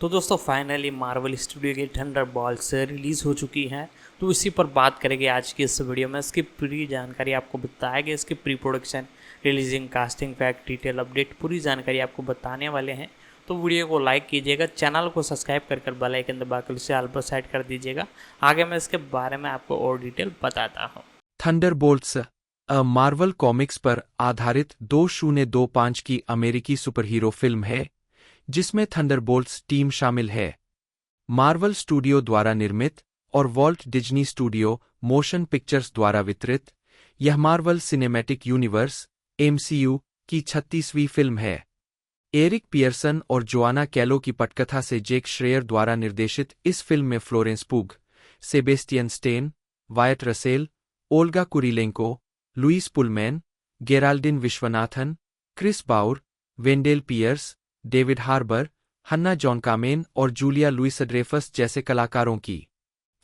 तो दोस्तों finally Marvel studio की थंडरबोल्ट्स रिलीज़ हो चुकी हैं। तो इसी पर बात करेंगे आज की इस वीडियो में। इसकी पूरी जानकारी आपको बताएंगे, इसकी pre production, releasing, casting, fact, detail update, पूरी जानकारी आपको बताने वाले हैं। तो वीडियो को लाइक कीजिएगा, चैनल को सब्सक्राइब कर बेल आइकन दबाकर उसे ऑल पर सेट कर दीजिएगा। आगे मैं इसके बारे में आपको और डिटेल बताता हूँ। थंडरबोल्ट्स मार्वल कॉमिक्स पर आधारित 2025 की अमेरिकी सुपरहीरो फिल्म है जिसमें थंडरबोल्ट्स टीम शामिल है। मार्वल स्टूडियो द्वारा निर्मित और Walt Disney studio motion pictures द्वारा वितरित, यह मार्वल सिनेमैटिक यूनिवर्स (एमसीयू) की 36वीं फिल्म है। एरिक पियर्सन और जोआना कैलो की पटकथा से जेक श्रेयर द्वारा निर्देशित इस फिल्म में Florence Pugh, Sebastian Stan, Wyatt Russell, Olga Kurylenko, Lewis Pullman, Geraldine Viswanathan, Chris Bauer, Wendell Pierce, David Harbour, Hannah John और जूलिया लुइस ड्रेफस जैसे कलाकारों की।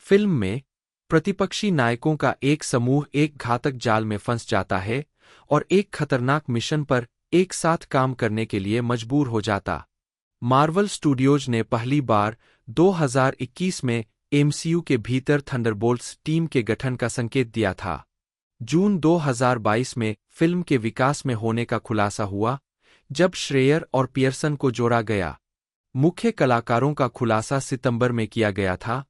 फिल्म में प्रतिपक्षी नायकों का एक समूह एक घातक जाल में फंस जाता है और एक खतरनाक मिशन पर एक साथ काम करने के लिए मजबूर हो जाता। मार्वल स्टूडियोज ने पहली बार 2021 में एमसीयू के भीतर थंडरबोल्ट्स टीम के गठन का संकेत दिया था। जून 2022 में फिल्म के विकास में होने का खुलासा हुआ, जब श्रेयर और पियर्सन को जोड़ा गया। मुख्य कलाकारों का खुलासा सितंबर में किया गया था,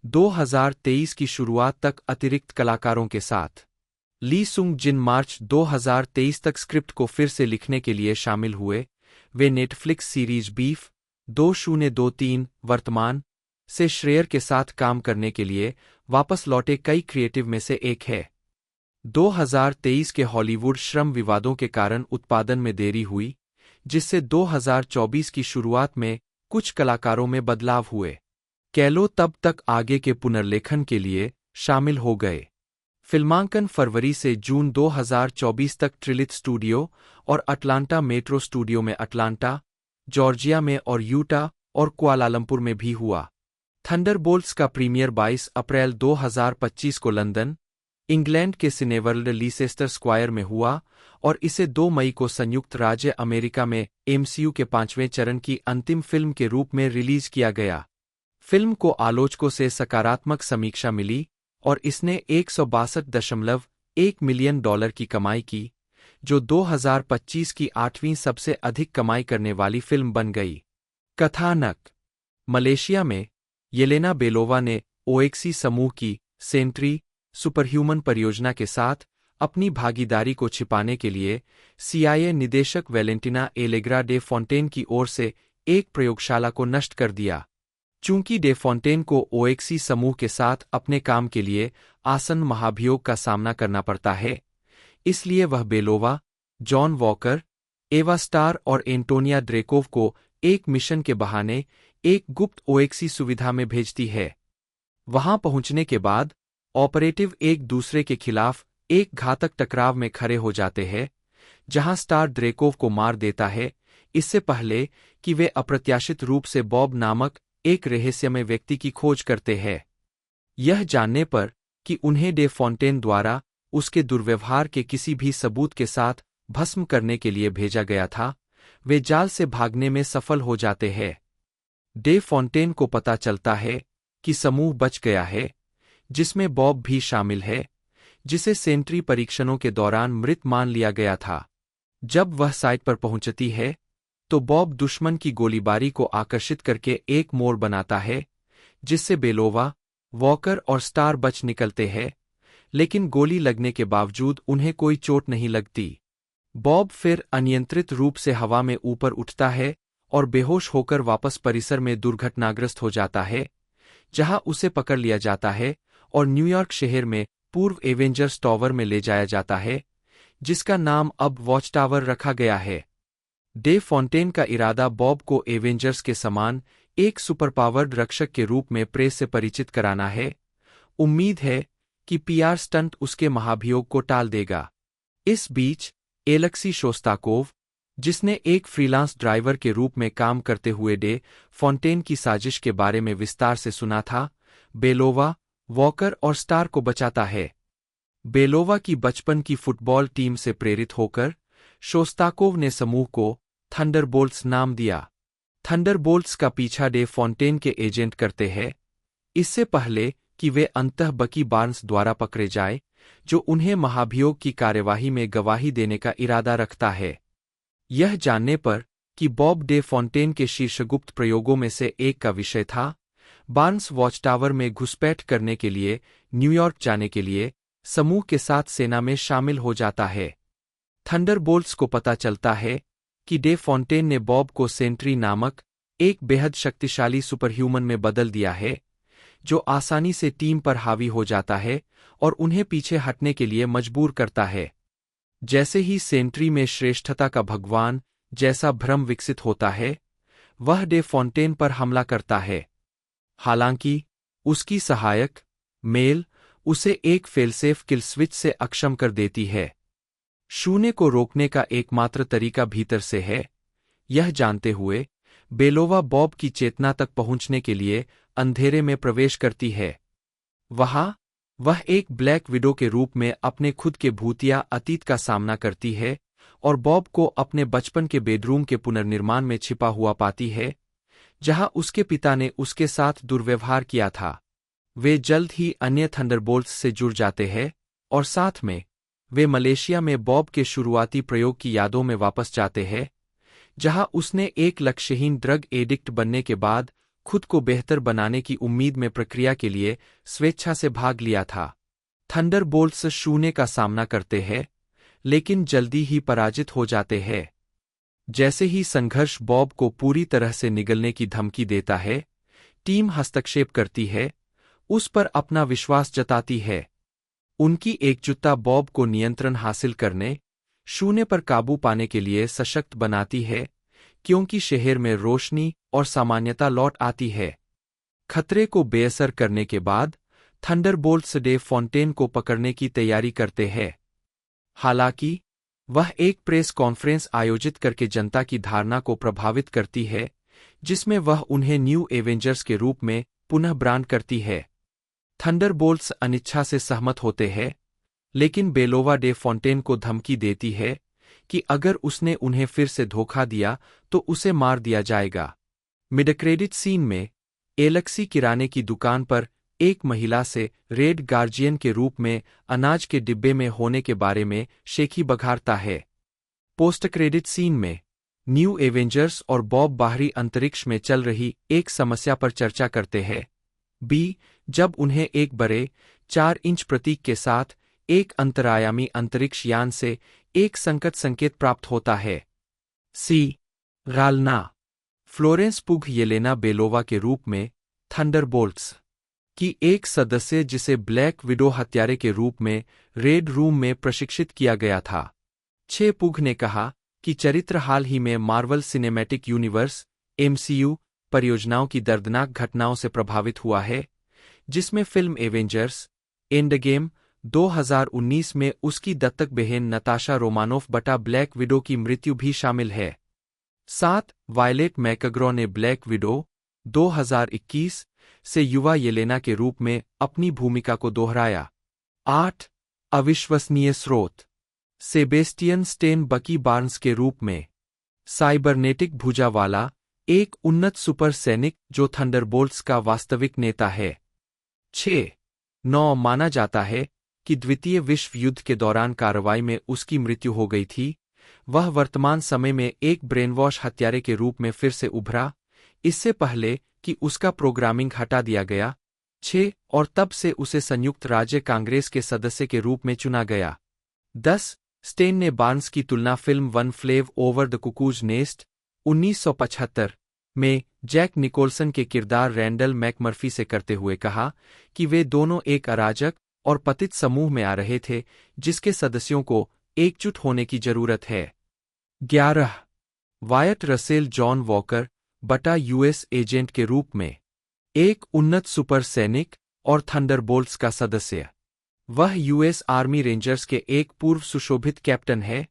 2023 की शुरुआत तक अतिरिक्त कलाकारों के साथ। ली सुंग जिन मार्च 2023 तक स्क्रिप्ट को फिर से लिखने के लिए शामिल हुए। वे नेटफ्लिक्स सीरीज बीफ 2023 वर्तमान से श्रेयर के साथ काम करने के लिए वापस लौटे कई क्रिएटिव में से एक है। 2023 के हॉलीवुड श्रम विवादों के कारण उत्पादन में देरी हुई, जिससे 2024 की शुरुआत में कुछ कलाकारों में बदलाव हुए। कैलो तब तक आगे के पुनर्लेखन के लिए शामिल हो गए। फिल्मांकन फरवरी से जून 2024 तक ट्रिलिथ स्टूडियो और अटलांटा मेट्रो स्टूडियो में अटलांटा, जॉर्जिया में और यूटा और कुआलालंपुर में भी हुआ। थंडरबोल्ट्स का प्रीमियर 22 अप्रैल 2025 को लंदन, इंग्लैंड के सिनेवर्ल्ड लीसेस्टर स्क्वायर में हुआ और इसे 2 मई को संयुक्त राज्य अमेरिका में एमसीयू के 5वें चरण की अंतिम फिल्म के रूप में रिलीज किया गया। फिल्म को आलोचकों से सकारात्मक समीक्षा मिली और इसने $162.1 मिलियन की कमाई की, जो 2025 की 8वीं सबसे अधिक कमाई करने वाली फिल्म बन गई। कथानक: मलेशिया में येलेना बेलोवा ने ओएक्सी समूह की सेंट्री सुपरह्यूमन परियोजना के साथ अपनी भागीदारी को छिपाने के लिए सीआईए निदेशक वैलेंटिना एलेग्रा डे फॉन्टेन की ओर से एक प्रयोगशाला को नष्ट कर दिया। चूंकि डे फॉन्टेन को ओएक्सी समूह के साथ अपने काम के लिए आसन्न महाभियोग का सामना करना पड़ता है, इसलिए वह बेलोवा, जॉन वॉकर, एवा स्टार और एंटोनिया ड्रेकोव को एक मिशन के बहाने एक गुप्त ओएक्सी सुविधा में भेजती है। वहां पहुंचने के बाद ऑपरेटिव एक दूसरे के खिलाफ एक घातक टकराव में खड़े हो जाते हैं, जहां स्टार ड्रेकोव को मार देता है, इससे पहले कि वे अप्रत्याशित रूप से बॉब नामक एक रहस्यमय व्यक्ति की खोज करते हैं। यह जानने पर कि उन्हें डे फॉन्टेन द्वारा उसके दुर्व्यवहार के किसी भी सबूत के साथ भस्म करने के लिए भेजा गया था, वे जाल से भागने में सफल हो जाते हैं। डे फॉन्टेन को पता चलता है कि समूह बच गया है, जिसमें बॉब भी शामिल है, जिसे सेंट्री परीक्षणों के दौरान मृत मान लिया गया था। जब वह साइट पर पहुंचती है, तो बॉब दुश्मन की गोलीबारी को आकर्षित करके एक मोड़ बनाता है, जिससे बेलोवा, वॉकर और स्टार बच निकलते हैं, लेकिन गोली लगने के बावजूद उन्हें कोई चोट नहीं लगती। बॉब फिर अनियंत्रित रूप से हवा में ऊपर उठता है और बेहोश होकर वापस परिसर में दुर्घटनाग्रस्त हो जाता है, जहां उसे पकड़ लिया जाता है और न्यूयॉर्क शहर में पूर्व एवेंजर्स टावर में ले जाया जाता है, जिसका नाम अब वॉच टावर रखा गया है। डे फॉन्टेन का इरादा बॉब को एवेंजर्स के समान एक सुपरपावर्ड रक्षक के रूप में प्रेस से परिचित कराना है। उम्मीद है कि पीआर स्टंट उसके महाभियोग को टाल देगा। इस बीच एलेक्सी शोस्ताकोव, जिसने एक फ्रीलांस ड्राइवर के रूप में काम करते हुए डे फॉन्टेन की साजिश के बारे में विस्तार से सुना था, बेलोवा, वॉकर और स्टार को बचाता है। बेलोवा की बचपन की फुटबॉल टीम से प्रेरित होकर शोस्ताकोव ने समूह को थंडरबोल्ट्स नाम दिया। थंडरबोल्ट्स का पीछा डेव फॉन्टेन के एजेंट करते हैं, इससे पहले कि वे अंततः बकी बार्न्स द्वारा पकड़े जाए, जो उन्हें महाभियोग की कार्यवाही में गवाही देने का इरादा रखता है। यह जानने पर कि बॉब डे फॉन्टेन के शीर्षगुप्त प्रयोगों में से एक का विषय था, बार्न्स वॉच टावर में घुसपैठ करने के लिए न्यूयॉर्क जाने के लिए समूह के साथ सेना में शामिल हो जाता है। थंडरबोल्ट्स को पता चलता है कि डे फॉन्टेन ने बॉब को सेंट्री नामक एक बेहद शक्तिशाली सुपरह्यूमन में बदल दिया है, जो आसानी से टीम पर हावी हो जाता है और उन्हें पीछे हटने के लिए मजबूर करता है। जैसे ही सेंट्री में श्रेष्ठता का भगवान जैसा भ्रम विकसित होता है, वह डे फॉन्टेन पर हमला करता है। हालांकि उसकी सहायक मेल उसे एक फेलसेफ किल स्विच से अक्षम कर देती है। शून्य को रोकने का एकमात्र तरीका भीतर से है। यह जानते हुए बेलोवा बॉब की चेतना तक पहुंचने के लिए अंधेरे में प्रवेश करती है। वहां वह एक ब्लैक विडो के रूप में अपने खुद के भूतिया अतीत का सामना करती है और बॉब को अपने बचपन के बेडरूम के पुनर्निर्माण में छिपा हुआ पाती है, जहां उसके पिता ने उसके साथ दुर्व्यवहार किया था। वे जल्द ही अन्य थंडरबोल्ट्स से जुड़ जाते हैं और साथ में वे मलेशिया में बॉब के शुरुआती प्रयोग की यादों में वापस जाते हैं, जहां उसने एक लक्ष्यहीन ड्रग एडिक्ट बनने के बाद खुद को बेहतर बनाने की उम्मीद में प्रक्रिया के लिए स्वेच्छा से भाग लिया था। थंडरबोल्ट्स शून्य का सामना करते हैं, लेकिन जल्दी ही पराजित हो जाते हैं। जैसे ही संघर्ष बॉब को पूरी तरह से निगलने की धमकी देता है, टीम हस्तक्षेप करती है, उस पर अपना विश्वास जताती है। उनकी एकजुटता बॉब को नियंत्रण हासिल करने, शून्य पर काबू पाने के लिए सशक्त बनाती है, क्योंकि शहर में रोशनी और सामान्यता लौट आती है। खतरे को बेअसर करने के बाद थंडरबोल्ट्स डे फॉन्टेन को पकड़ने की तैयारी करते हैं। हालांकि वह एक प्रेस कॉन्फ्रेंस आयोजित करके जनता की धारणा को प्रभावित करती है, जिसमें वह उन्हें न्यू एवेंजर्स के रूप में पुनः ब्रांड करती है। थंडरबोल्ट्स अनिच्छा से सहमत होते हैं, लेकिन बेलोवा डे फॉन्टेन को धमकी देती है कि अगर उसने उन्हें फिर से धोखा दिया तो उसे मार दिया जाएगा। मिडक्रेडिट सीन में एलेक्सी किराने की दुकान पर एक महिला से रेड गार्जियन के रूप में अनाज के डिब्बे में होने के बारे में शेखी बघारता है। पोस्ट क्रेडिट सीन में न्यू एवेंजर्स और बॉब बाहरी अंतरिक्ष में चल रही एक समस्या पर चर्चा करते हैं। जब उन्हें एक बड़े 4 इंच प्रतीक के साथ एक अंतरायामी अंतरिक्ष यान से एक संकट संकेत प्राप्त होता है। गालना फ्लोरेंस पुग येलेना बेलोवा के रूप में थंडरबोल्ट्स की एक सदस्य, जिसे ब्लैक विडो हत्यारे के रूप में रेड रूम में प्रशिक्षित किया गया था। पुग ने कहा कि चरित्र हाल ही में मार्वल सिनेमैटिक यूनिवर्स MCU परियोजनाओं की दर्दनाक घटनाओं से प्रभावित हुआ है, जिसमें फिल्म एवेंजर्स एंड गेम 2019 में उसकी दत्तक बहन नताशा रोमानोफ बटा ब्लैक विडो की मृत्यु भी शामिल है। 7 वायलेट मैकग्रॉ ने ब्लैक विडो 2021 से युवा येलेना के रूप में अपनी भूमिका को दोहराया। 8 अविश्वसनीय स्रोत सेबेस्टियन स्टेन बकी बार्न्स के रूप में साइबरनेटिक भुजा वाला एक उन्नत सुपर सैनिक जो थंडरबोल्ट्स का वास्तविक नेता है। 9 माना जाता है कि द्वितीय विश्व युद्ध के दौरान कार्रवाई में उसकी मृत्यु हो गई थी। वह वर्तमान समय में एक ब्रेनवॉश हत्यारे के रूप में फिर से उभरा, इससे पहले कि उसका प्रोग्रामिंग हटा दिया गया। और तब से उसे संयुक्त राज्य कांग्रेस के सदस्य के रूप में चुना गया। 10 स्टेन ने बार्न्स की तुलना film One Flew Over the Cuckoo's Nest 1975 में जैक निकोलसन के किरदार रैंडल मैकमर्फी से करते हुए कहा कि वे दोनों एक अराजक और पतित समूह में आ रहे थे, जिसके सदस्यों को एकजुट होने की जरूरत है। 11 वायट रसेल जॉन वॉकर बटा US एजेंट के रूप में एक उन्नत सुपर सैनिक और थंडरबोल्ट्स का सदस्य। वह US आर्मी रेंजर्स के एक पूर्व सुशोभित कैप्टन है,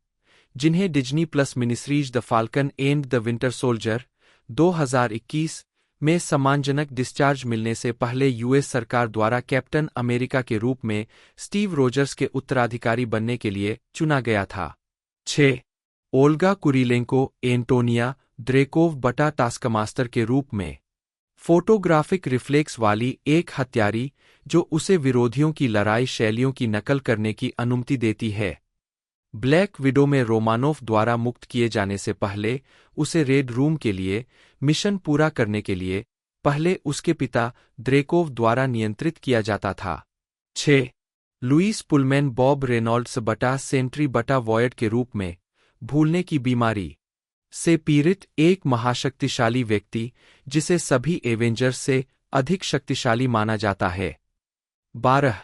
जिन्हें Disney plus ministries the Falcon and the Winter Soldier 2021 में सम्मानजनक डिस्चार्ज मिलने से पहले US सरकार द्वारा कैप्टन अमेरिका के रूप में स्टीव रोजर्स के उत्तराधिकारी बनने के लिए चुना गया था। 6 ओल्गा कुरिलेंको एंटोनिया द्रेकोव बटा टास्कमास्टर के रूप में। फोटोग्राफिक रिफ्लेक्स वाली एक हत्यारी जो उसे विरोधियों की लड़ाई शैलियों की नकल करने की अनुमति देती है। ब्लैक विडो में रोमानोफ द्वारा मुक्त किए जाने से पहले उसे रेड रूम के लिए मिशन पूरा करने के लिए पहले उसके पिता द्रेकोव द्वारा नियंत्रित किया जाता था। 6. लुईस पुलमैन बॉब रेनॉल्ड्स बटा सेंट्री बटा वॉयड के रूप में भूलने की बीमारी से पीड़ित एक महाशक्तिशाली व्यक्ति जिसे सभी एवेंजर्स से अधिक शक्तिशाली माना जाता है। 12.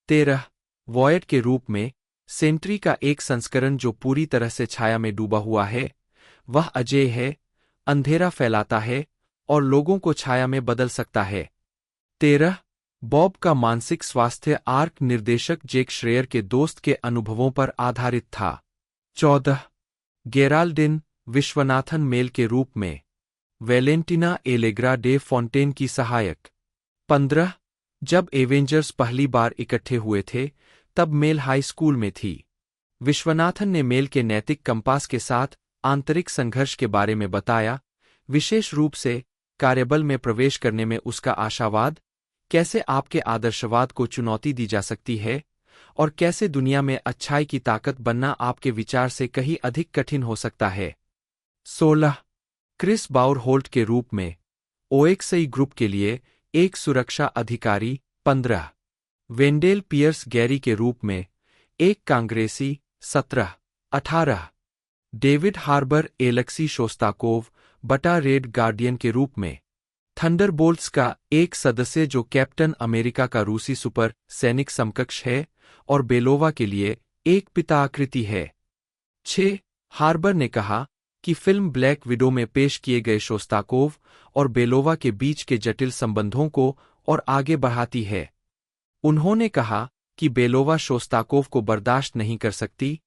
13. वॉयड के रूप में सेंट्री का एक संस्करण जो पूरी तरह से छाया में डूबा हुआ है। वह अजेय है, अंधेरा फैलाता है और लोगों को छाया में बदल सकता है। 13. बॉब का मानसिक स्वास्थ्य आर्क निर्देशक जेक श्रेयर के दोस्त के अनुभवों पर आधारित था। 14. गेराल्डिन विश्वनाथन मेल के रूप में वैलेंटिना एलेग्रा डे फॉन्टेन की सहायक। 15. जब एवेंजर्स पहली बार इकट्ठे हुए थे तब मेल हाई स्कूल में थी। विश्वनाथन ने मेल के नैतिक कंपास के साथ आंतरिक संघर्ष के बारे में बताया, विशेष रूप से कार्यबल में प्रवेश करने में उसका आशावाद, कैसे आपके आदर्शवाद को चुनौती दी जा सकती है और कैसे दुनिया में अच्छाई की ताकत बनना आपके विचार से कहीं अधिक कठिन हो सकता है। 16. क्रिस बाउर होल्ट के रूप में ओएक्सआई ग्रुप के लिए एक सुरक्षा अधिकारी। 15. वेंडेल पियर्स गैरी के रूप में एक कांग्रेसी। 17. 18. डेविड हार्बर एलेक्सी शोस्ताकोव बटा रेड गार्डियन के रूप में थंडरबोल्ट्स का एक सदस्य जो कैप्टन अमेरिका का रूसी सुपर सैनिक समकक्ष है और बेलोवा के लिए एक पिता आकृति है। 6. हार्बर ने कहा कि फिल्म ब्लैक विडो में पेश किए गए शोस्ताकोव और बेलोवा के बीच के जटिल संबंधों को और आगे बढ़ाती है। उन्होंने कहा कि बेलोवा शोस्ताकोव को बर्दाश्त नहीं कर सकती,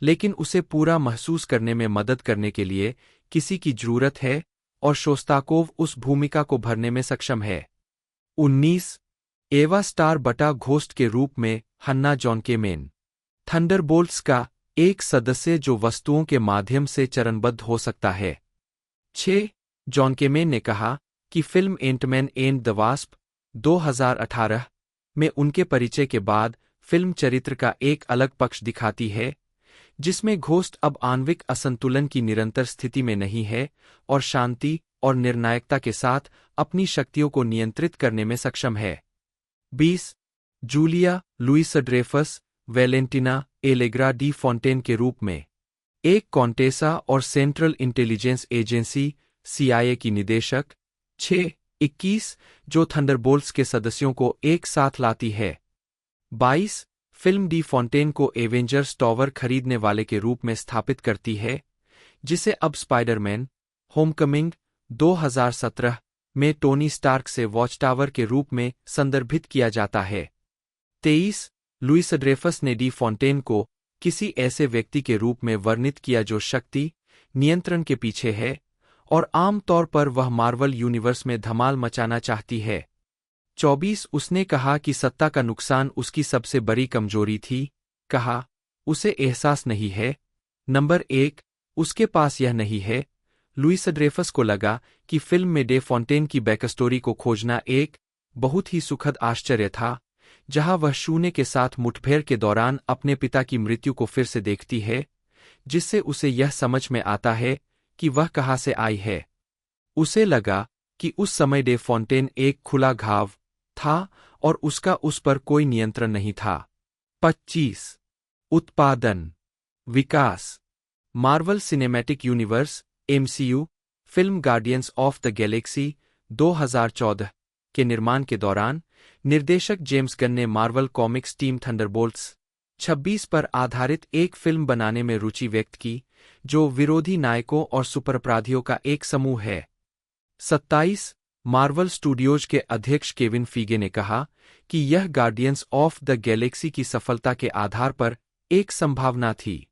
लेकिन उसे पूरा महसूस करने में मदद करने के लिए किसी की जरूरत है और शोस्ताकोव उस भूमिका को भरने में सक्षम है। 19. एवा स्टार बटा घोस्ट के रूप में हन्ना जॉन केमेन थंडरबोल्ट्स का एक सदस्य जो वस्तुओं के माध्यम से चरणबद्ध हो सकता है। 6. जॉन केमेन ने कहा कि film Ant Man and the Wasp 2018 में उनके परिचय के बाद फिल्म चरित्र का एक अलग पक्ष दिखाती है, जिसमें घोस्ट अब आणविक असंतुलन की निरंतर स्थिति में नहीं है और शांति और निर्णायकता के साथ अपनी शक्तियों को नियंत्रित करने में सक्षम है। 20. Julia Louis Dreyfus Valentina Allegra de Fontaine के रूप में एक कॉन्टेसा और सेंट्रल इंटेलिजेंस एजेंसी CIA की निदेशक। 6. 21. जो थंडरबोल्ट्स के सदस्यों को एक साथ लाती है। 22. फिल्म डी फॉन्टेन को एवेंजर्स टॉवर खरीदने वाले के रूप में स्थापित करती है, जिसे अब स्पाइडरमैन होमकमिंग 2017 में टोनी स्टार्क से वॉच टावर के रूप में संदर्भित किया जाता है। 23. लुइस ड्रेफस ने डी फॉन्टेन को किसी ऐसे व्यक्ति के रूप में वर्णित किया जो शक्ति नियंत्रण के पीछे है और आम तौर पर वह मार्वल यूनिवर्स में धमाल मचाना चाहती है। 24. उसने कहा कि सत्ता का नुकसान उसकी सबसे बड़ी कमजोरी थी। कहा, उसे एहसास नहीं है। नंबर 1. उसके पास यह नहीं है। लुइस ड्रेफस को लगा कि फिल्म में डे फॉन्टेन की बैकस्टोरी को खोजना एक बहुत ही सुखद आश्चर्य था, जहां वह शून्य के साथ मुठभेड़ के दौरान अपने पिता की मृत्यु को फिर से देखती है, जिससे उसे यह समझ में आता है कि वह कहां से आई है। उसे लगा कि उस समय डे फॉन्टेन एक खुला घाव था और उसका उस पर कोई नियंत्रण नहीं था। 25. उत्पादन विकास Marvel Cinematic Universe MCU film Guardians of the Galaxy 2014 के निर्माण के दौरान निर्देशक जेम्स गन ने मार्वल कॉमिक्स टीम थंडरबोल्ट्स 26 पर आधारित एक फिल्म बनाने में रुचि व्यक्त की, जो विरोधी नायकों और सुपरअपराधियों का एक समूह है। 27. मार्वल स्टूडियोज के अध्यक्ष केविन फीगे ने कहा कि यह गार्डियंस ऑफ द गैलेक्सी की सफलता के आधार पर एक संभावना थी।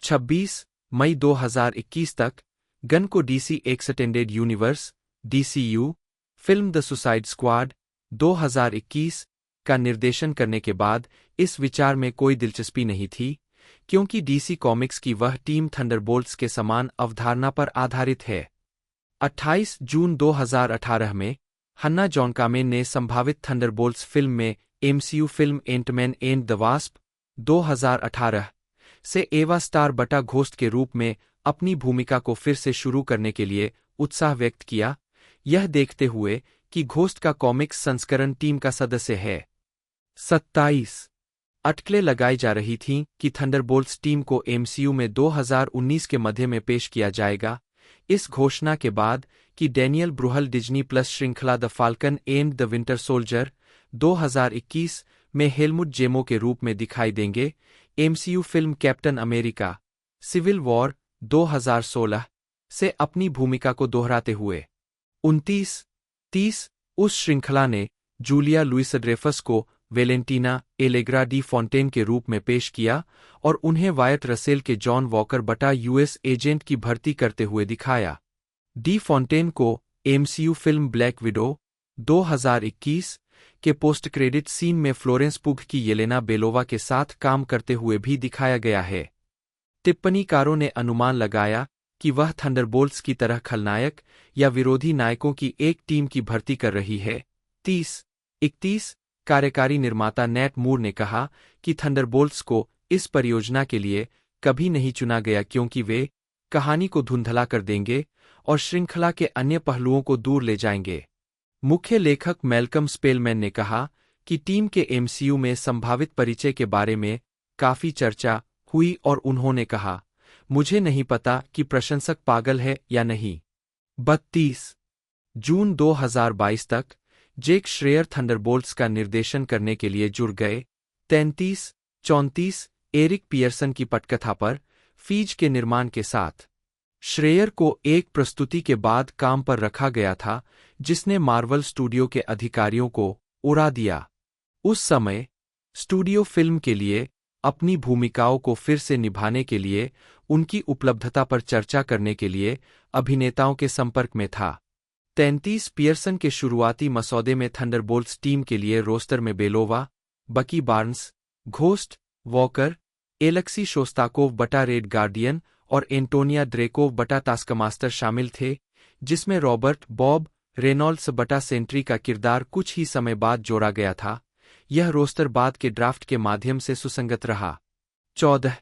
26 मई 2021 तक गन को DC extended universe DCU film the suicide squad 2021 का निर्देशन करने के बाद इस विचार में कोई दिलचस्पी नहीं थी, क्योंकि DC कॉमिक्स की वह टीम थंडरबोल्ट्स के समान अवधारणा पर आधारित है। 28 जून 2018 में हन्ना जॉनकामेन ने संभावित थंडरबोल्ट्स फिल्म में MCU film Ant Man and the Wasp 2018 से एवा स्टार बटा घोस्ट के रूप में अपनी भूमिका को फिर से शुरू करने के लिए उत्साह व्यक्त किया, यह देखते हुए कि घोस्ट का कॉमिक्स संस्करण टीम का सदस्य है। 27 अटकलें लगाई जा रही थीं कि थंडरबोल्ट्स टीम को एमसीयू में 2019 के मध्य में पेश किया जाएगा, इस घोषणा के बाद कि डैनियल ब्रूहल डिज्नी प्लस श्रृंखला the Falcon and the Winter Soldier 2021 में हेलमुट जेमो के रूप में दिखाई देंगे। MCU film Captain America Civil War 2016 से अपनी भूमिका को दोहराते हुए 29-30 उस श्रृंखला ने जूलिया लुइस ड्रेफस को वेलेंटीना एलेग्रा डी फॉन्टेन के रूप में पेश किया और उन्हें वायट रसेल के जॉन वॉकर बटा यूएस एजेंट की भर्ती करते हुए दिखाया। डी फॉन्टेन को एमसीयू फिल्म ब्लैक विडो 2021 के पोस्ट क्रेडिट सीन में फ्लोरेंस पुग की येलेना बेलोवा के साथ काम करते हुए भी दिखाया गया है। टिप्पणीकारों ने अनुमान लगाया कि वह थंडरबोल्ट्स की तरह खलनायक या विरोधी नायकों की एक टीम की भर्ती कर रही है। 30-31 कार्यकारी निर्माता नेट मूर ने कहा कि थंडरबोल्ट्स को इस परियोजना के लिए कभी नहीं चुना गया क्योंकि वे कहानी को धुंधला कर देंगे और श्रृंखला के अन्य पहलुओं को दूर ले जाएंगे। मुख्य लेखक मैल्कम स्पेलमैन ने कहा कि टीम के एमसीयू में संभावित परिचय के बारे में काफी चर्चा हुई और उन्होंने कहा, मुझे नहीं पता कि प्रशंसक पागल है या नहीं। 32 जून 2022 तक जेक श्रेयर थंडरबोल्ट्स का निर्देशन करने के लिए जुड़ गए। 33-34 एरिक पियर्सन की पटकथा पर फीज के निर्माण के साथ श्रेयर को एक प्रस्तुति के बाद काम पर रखा गया था जिसने मार्वल स्टूडियो के अधिकारियों को उड़ा दिया। उस समय स्टूडियो फिल्म के लिए अपनी भूमिकाओं को फिर से निभाने के लिए उनकी उपलब्धता पर चर्चा करने के लिए अभिनेताओं के संपर्क में था। 33 पियर्सन के शुरुआती मसौदे में थंडरबोल्ट्स टीम के लिए रोस्टर में बेलोवा, बकी बार्न्स, घोस्ट, वॉकर, एलेक्सी शोस्ताकोव बटा रेड गार्डियन और एंटोनिया ड्रेकोव बटा टास्कमास्टर शामिल थे, जिसमें रॉबर्ट बॉब रेनॉल्ड्स बटा सेंट्री का किरदार कुछ ही समय बाद जोड़ा गया था। यह रोस्टर बाद के ड्राफ्ट के माध्यम से सुसंगत रहा। 14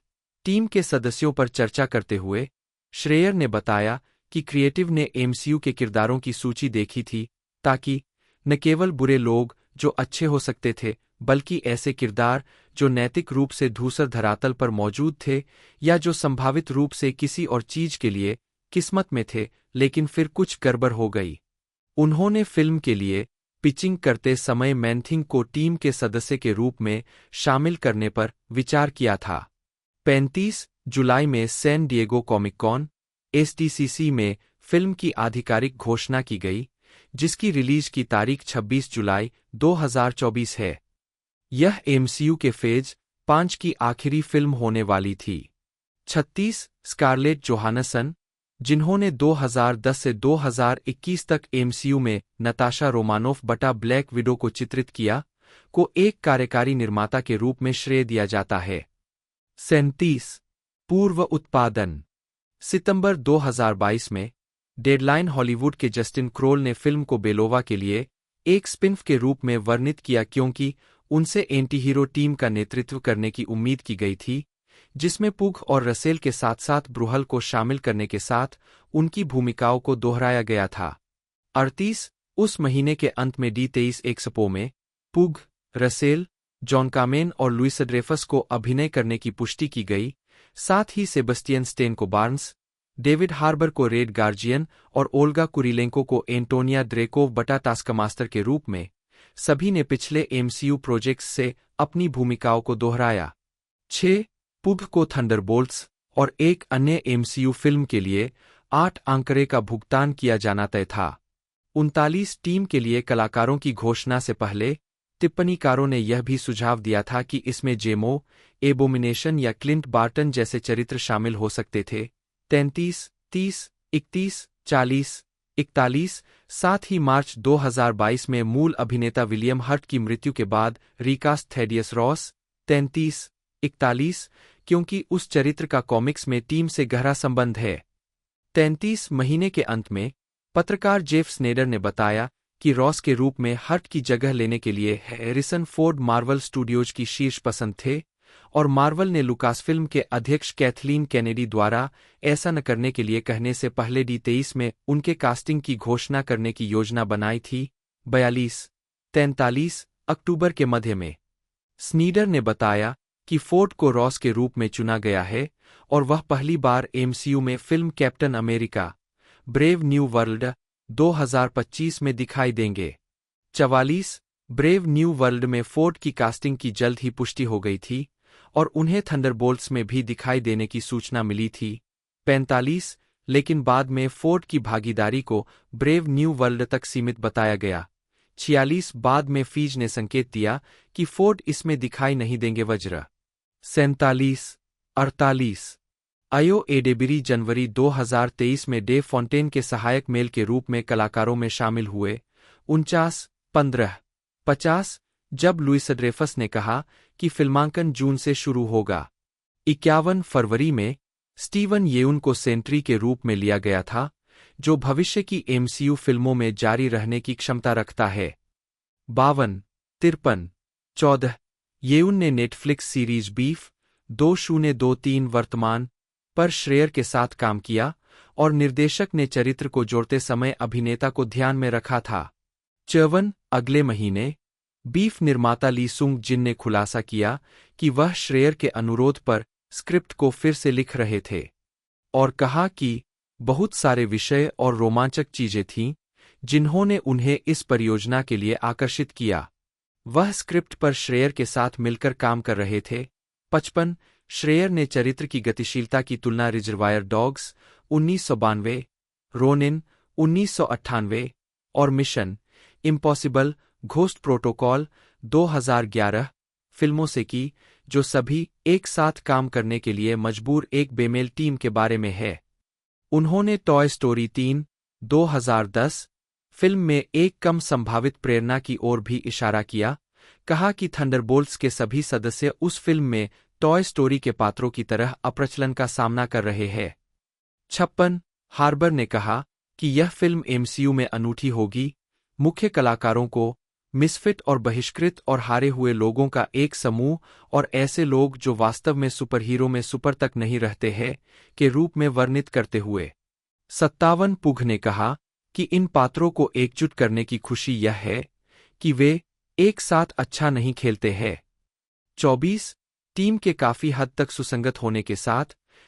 टीम के सदस्यों पर चर्चा करते हुए श्रेयर ने बताया कि क्रिएटिव ने एमसीयू के किरदारों की सूची देखी थी ताकि न केवल बुरे लोग जो अच्छे हो सकते थे बल्कि ऐसे किरदार जो नैतिक रूप से धूसर धरातल पर मौजूद थे या जो संभावित रूप से किसी और चीज के लिए किस्मत में थे लेकिन फिर कुछ गड़बड़ हो गई। उन्होंने फिल्म के लिए पिचिंग करते समय मैनथिंग को टीम के सदस्य के रूप में शामिल करने पर विचार किया था। 35 जुलाई में San Diego Comic Con SDCC में फिल्म की आधिकारिक घोषणा की गई, जिसकी रिलीज की तारीख 26 जुलाई 2024 है। यह एमसीयू के फेज 5 की आखिरी फिल्म होने वाली थी। 36 स्कारलेट जोहानसन, जिन्होंने 2010 से 2021 तक एमसीयू में नताशा रोमानोफ बटा ब्लैक विडो को चित्रित किया, को एक कार्यकारी निर्माता के रूप में श्रेय दिया जाता है। 37 पूर्व उत्पादन सितंबर 2022 में डेडलाइन हॉलीवुड के जस्टिन क्रोल ने फिल्म को बेलोवा के लिए एक स्पिन-ऑफ के रूप में वर्णित किया क्योंकि उनसे एंटी-हीरो टीम का नेतृत्व करने की उम्मीद की गई थी, जिसमें पुग और रसेल के साथ साथ ब्रूहल को शामिल करने के साथ उनकी भूमिकाओं को दोहराया गया था। 38 उस महीने के अंत में D23 एक्सपो में पुग, रसेल, जॉन कामेन और लुइस ड्रेफस को अभिनय करने की पुष्टि की गई, साथ ही सेबस्टियन स्टेन को बार्न्स, डेविड हार्बर को रेड गार्जियन और ओल्गा कुरिलेंको को एंटोनिया ड्रेकोव बटा टास्कमास्टर के रूप में। सभी ने पिछले एमसीयू प्रोजेक्ट्स से अपनी भूमिकाओं को दोहराया। 6 पुग को थंडरबोल्ट्स और एक अन्य एमसीयू फिल्म के लिए 8 आंकड़े का भुगतान किया जाना तय था। 39 टीम के लिए कलाकारों की घोषणा से पहले टिप्पणीकारों ने यह भी सुझाव दिया था कि इसमें जेमो, एबोमिनेशन या क्लिंट बार्टन जैसे चरित्र शामिल हो सकते थे। 33, 30, 31, 40, 41 साथ ही मार्च 2022 में मूल अभिनेता विलियम हर्ट की मृत्यु के बाद रिकास्ट थेडियस रॉस। 33, 41 क्योंकि उस चरित्र का कॉमिक्स में टीम से गहरा संबंध है। 33 महीने के अंत में पत्रकार जेफ स्नेडर ने बताया कि रॉस के रूप में हर्ट की जगह लेने के लिए हैरिसन फोर्ड मार्वल स्टूडियोज की शीर्ष पसंद थे और मार्वल ने लुकासफिल्म के अध्यक्ष कैथलीन केनेडी द्वारा ऐसा न करने के लिए कहने से पहले D23 में उनके कास्टिंग की घोषणा करने की योजना बनाई थी। 43 अक्टूबर के मध्य में स्नीडर ने बताया कि फोर्ड को रॉस के रूप में चुना गया है और वह पहली बार MCU में film Captain America brave new world 2025 में दिखाई देंगे। 44 ब्रेव न्यू वर्ल्ड में फोर्ड की कास्टिंग की जल्द ही पुष्टि हो गई थी और उन्हें थंडरबोल्ट्स में भी दिखाई देने की सूचना मिली थी। 45 लेकिन बाद में फोर्ड की भागीदारी को ब्रेव न्यू वर्ल्ड तक सीमित बताया गया। 46 बाद में फीज ने संकेत दिया कि फोर्ड इसमें दिखाई नहीं देंगे। वज्र 48 आयो एडेबरी जनवरी 2023 में डेव फॉन्टेन के सहायक मेल के रूप में कलाकारों में शामिल हुए। 49 जब लुइस ड्रेफस ने कहा कि फिल्मांकन जून से शुरू होगा। 51 फरवरी में स्टीवन येउन को सेंट्री के रूप में लिया गया था, जो भविष्य की MCU फिल्मों में जारी रहने की क्षमता रखता है। 52 14 येउन ने नेटफ्लिक्स सीरीज बीफ 2023 वर्तमान पर श्रेयर के साथ काम किया और निर्देशक ने चरित्र को जोड़ते समय अभिनेता को ध्यान में रखा था। 54 अगले महीने बीफ निर्माता ली सुंग जिन ने खुलासा किया कि वह श्रेयर के अनुरोध पर स्क्रिप्ट को फिर से लिख रहे थे और कहा कि बहुत सारे विषय और रोमांचक चीजें थीं जिन्होंने उन्हें इस परियोजना के लिए आकर्षित किया। वह स्क्रिप्ट पर श्रेयर के साथ मिलकर काम कर रहे थे। 55 श्रेयर ने चरित्र की गतिशीलता की तुलना रिजर्वायर डॉग्स 1992, रोनिन 1998 और मिशन इम्पॉसिबल घोस्ट प्रोटोकॉल 2011 फिल्मों से की, जो सभी एक साथ काम करने के लिए मजबूर एक बेमेल टीम के बारे में है। उन्होंने टॉय स्टोरी 3 2010 फिल्म में एक कम संभावित प्रेरणा की ओर भी इशारा किया, कहा कि थंडरबोल्ट्स के सभी सदस्य उस फिल्म में टॉय स्टोरी के पात्रों की तरह अप्रचलन का सामना कर रहे हैं। 56 हार्बर ने कहा कि यह फिल्म MCU में अनूठी होगी, मुख्य कलाकारों को मिसफिट और बहिष्कृत और हारे हुए लोगों का एक समूह और ऐसे लोग जो वास्तव में सुपरहीरो में सुपर तक नहीं रहते हैं के रूप में वर्णित करते हुए। 57 पुघ ने कहा कि इन पात्रों को एकजुट करने की खुशी यह है कि वे एक साथ अच्छा नहीं खेलते हैं। 24 टीम के काफी हद तक सुसंगत होने के साथ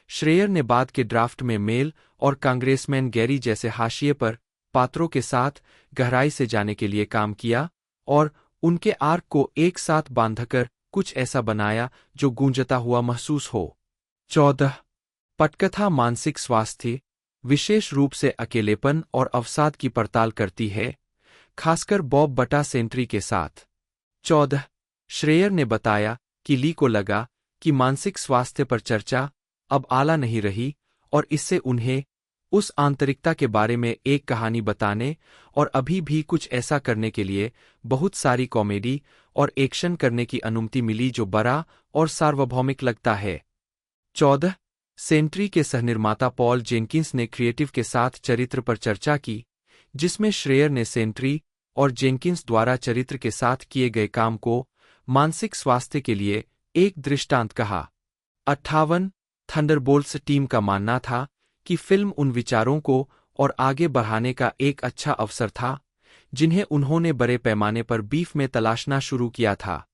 श्रेयर ने बाद के ड्राफ्ट में मेल और कांग्रेसमैन गैरी जैसे हाशिए पर पात्रों के साथ गहराई से जाने के लिए काम किया और उनके आर्क को एक साथ बांधकर कुछ ऐसा बनाया जो गूंजता हुआ महसूस हो। 14 पटकथा मानसिक स्वास्थ्य, विशेष रूप से अकेलेपन और अवसाद की पड़ताल करती है, खासकर बॉब बटा सेंट्री के साथ। 14 श्रेयर ने बताया कि ली को लगा कि मानसिक स्वास्थ्य पर चर्चा अब आला नहीं रही और इससे उन्हें उस आंतरिकता के बारे में एक कहानी बताने और अभी भी कुछ ऐसा करने के लिए बहुत सारी कॉमेडी और एक्शन करने की अनुमति मिली जो बड़ा और सार्वभौमिक लगता है। 14 सेंट्री के सहनिर्माता पॉल जेनकिंस ने क्रिएटिव के साथ चरित्र पर चर्चा की, जिसमें श्रेयर ने सेंट्री और जेनकिंस द्वारा चरित्र के साथ किए गए काम को मानसिक स्वास्थ्य के लिए एक दृष्टांत कहा। 58 थंडरबोल्ट्स टीम का मानना था कि फिल्म उन विचारों को और आगे बढ़ाने का एक अच्छा अवसर था जिन्हें उन्होंने बड़े पैमाने पर बीफ में तलाशना शुरू किया था।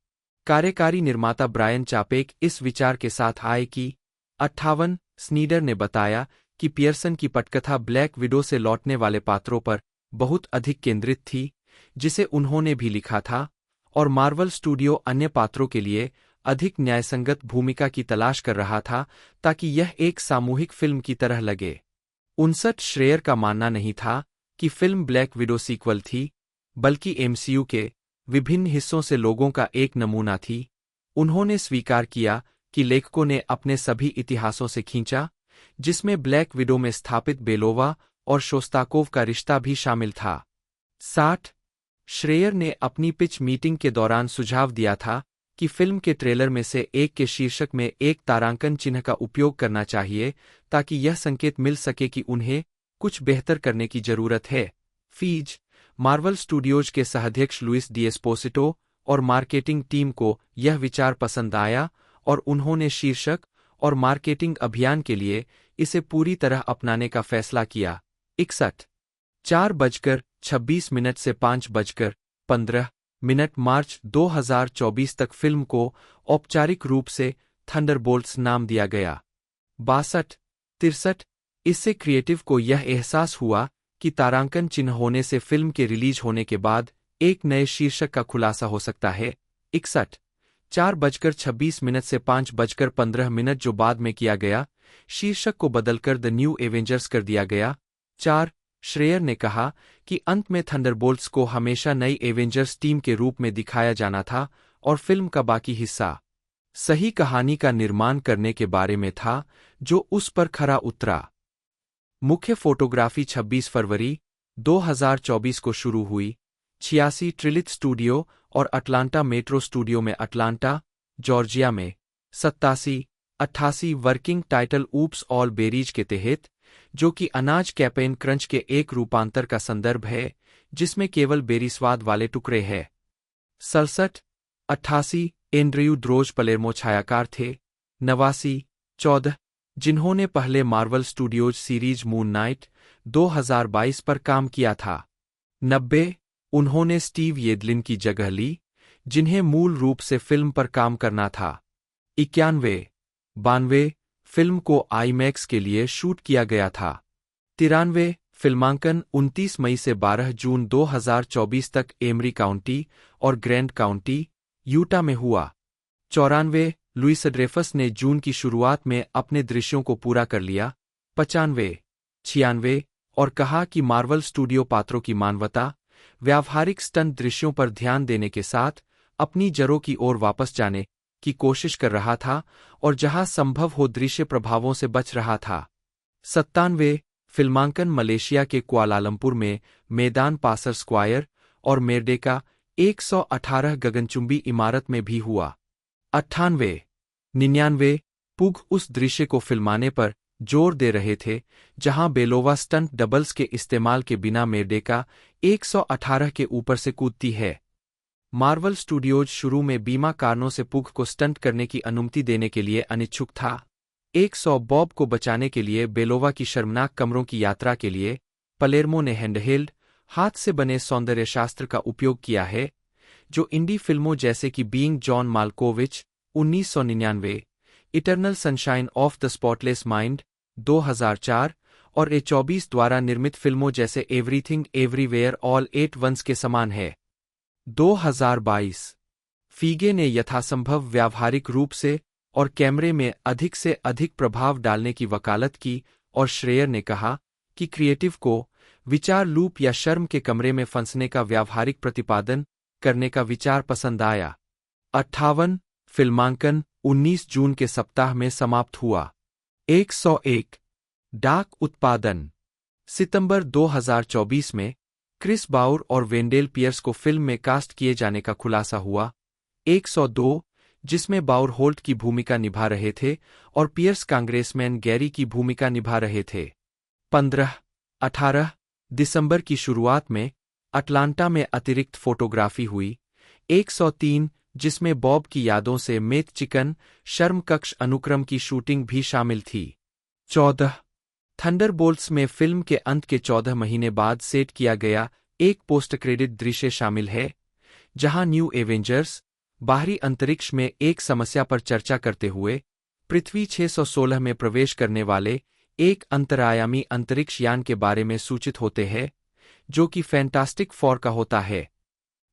कार्यकारी निर्माता ब्रायन चापेक इस विचार के साथ आए कि 58 स्नीडर ने बताया कि पियर्सन की पटकथा ब्लैक विडो से लौटने वाले पात्रों पर बहुत अधिक केंद्रित थी, जिसे उन्होंने भी लिखा था, और मार्वल स्टूडियो अन्य पात्रों के लिए अधिक न्यायसंगत भूमिका की तलाश कर रहा था ताकि यह एक सामूहिक फिल्म की तरह लगे। 59 श्रेयर का मानना नहीं था कि फिल्म ब्लैक विडो सीक्वल थी, बल्कि MCU के विभिन्न हिस्सों से लोगों का एक नमूना थी। उन्होंने स्वीकार किया कि लेखकों ने अपने सभी इतिहासों से खींचा, जिसमें ब्लैक विडो में स्थापित बेलोवा और शोस्ताकोव का रिश्ता भी शामिल था। 60 श्रेयर ने अपनी पिच मीटिंग के दौरान सुझाव दिया था कि फिल्म के ट्रेलर में से एक के शीर्षक में एक तारांकन चिन्ह का उपयोग करना चाहिए ताकि यह संकेत मिल सके कि उन्हें कुछ बेहतर करने की जरूरत है। फीज मार्वल स्टूडियोज के सहाध्यक्ष लुइस डिएस्पोसिटो और मार्केटिंग टीम को यह विचार पसंद आया और उन्होंने शीर्षक और मार्केटिंग अभियान के लिए इसे पूरी तरह अपनाने का फैसला किया। 4:26 से 5:15 मार्च 2024 तक फिल्म को औपचारिक रूप से थंडरबोल्ट्स नाम दिया गया। 62-63 इससे क्रिएटिव को यह एहसास हुआ कि तारांकन चिन्ह होने से फिल्म के रिलीज होने के बाद एक नए शीर्षक का खुलासा हो सकता है। 4:26 से 5:15 जो बाद में किया गया, शीर्षक को बदलकर द न्यू एवेंजर्स कर दिया गया। 4 श्रेयर ने कहा कि अंत में थंडरबोल्ट्स को हमेशा नई एवेंजर्स टीम के रूप में दिखाया जाना था और फिल्म का बाकी हिस्सा सही कहानी का निर्माण करने के बारे में था जो उस पर खरा उतरा। मुख्य फोटोग्राफी 26 फरवरी 2024 को शुरू हुई। 86 ट्रिलिथ स्टूडियो और अटलांटा मेट्रो स्टूडियो में अटलांटा, जॉर्जिया में 87-88 working title oops all berries के तहत, जो कि अनाज कैपेन क्रंच के एक रूपांतर का संदर्भ है जिसमें केवल बेरी स्वाद वाले टुकड़े हैं। 67-88 एंड्रयू ड्रोज पलेर्मो छायाकार थे। 89-14 जिन्होंने पहले Marvel studios series moon night 2022 पर काम किया था। 90 उन्होंने स्टीव येदलिन की जगह ली, जिन्हें मूल रूप से फिल्म पर काम करना था। 91-92 फिल्म को आईमैक्स के लिए शूट किया गया था। 93 फिल्मांकन 29 मई से 12 जून 2024 तक एमरी काउंटी और ग्रैंड काउंटी, यूटा में हुआ। 94 लुइस ड्रेफस ने जून की शुरुआत में अपने दृश्यों को पूरा कर लिया। 95-96 और कहा कि मार्वल स्टूडियो पात्रों की मानवता, व्यावहारिक स्टंट दृश्यों पर ध्यान देने के साथ अपनी जड़ों की ओर वापस जाने की कोशिश कर रहा था और जहां संभव हो दृश्य प्रभावों से बच रहा था। 97 फिल्मांकन मलेशिया के कुआलालंपुर में मैदान पासर स्क्वायर और मेरडेका 118 गगनचुंबी इमारत में भी हुआ। 98-99 पुग उस दृश्य को फिल्माने पर जोर दे रहे थे जहां बेलोवा स्टंट डबल्स के इस्तेमाल के बिना मेरडेका 118 के ऊपर से कूदती है। मार्वल स्टूडियोज शुरू में बीमा कारणों से पुग को स्टंट करने की अनुमति देने के लिए अनिच्छुक था। 100 बॉब को बचाने के लिए बेलोवा की शर्मनाक कमरों की यात्रा के लिए पलेर्मो ने हैंडहेल्ड, हाथ से बने सौंदर्यशास्त्र का उपयोग किया है, जो इंडी फिल्मों जैसे कि Being John Malkovich 1999, Eternal Sunshine of the Spotless Mind 2004 और A24 द्वारा निर्मित फिल्मों जैसे Everything Everywhere All at Once के समान है। 2022 फीगे ने यथासंभव व्यावहारिक रूप से और कैमरे में अधिक से अधिक प्रभाव डालने की वकालत की और श्रेयर ने कहा कि क्रिएटिव को विचार लूप या शर्म के कमरे में फंसने का व्यावहारिक प्रतिपादन करने का विचार पसंद आया। 58 फिल्मांकन 19 जून के सप्ताह में समाप्त हुआ। 101 डाक उत्पादन सितंबर 2024 में क्रिस बाउर और वेंडेल पियर्स को फिल्म में कास्ट किए जाने का खुलासा हुआ। 102 जिसमें बाउर होल्ट की भूमिका निभा रहे थे और पियर्स कांग्रेसमैन गैरी की भूमिका निभा रहे थे। 15-18 दिसंबर की शुरुआत में अटलांटा में अतिरिक्त फोटोग्राफी हुई। 103 जिसमें बॉब की यादों से मेथ चिकन शर्म कक्ष अनुक्रम की शूटिंग भी शामिल थी। 14 थंडरबोल्ट्स में फिल्म के अंत के 14 महीने बाद सेट किया गया एक पोस्ट क्रेडिट दृश्य शामिल है, जहां न्यू एवेंजर्स बाहरी अंतरिक्ष में एक समस्या पर चर्चा करते हुए पृथ्वी 616 में प्रवेश करने वाले एक अंतरायामी अंतरिक्ष यान के बारे में सूचित होते हैं, जो कि फैंटास्टिक फोर का होता है।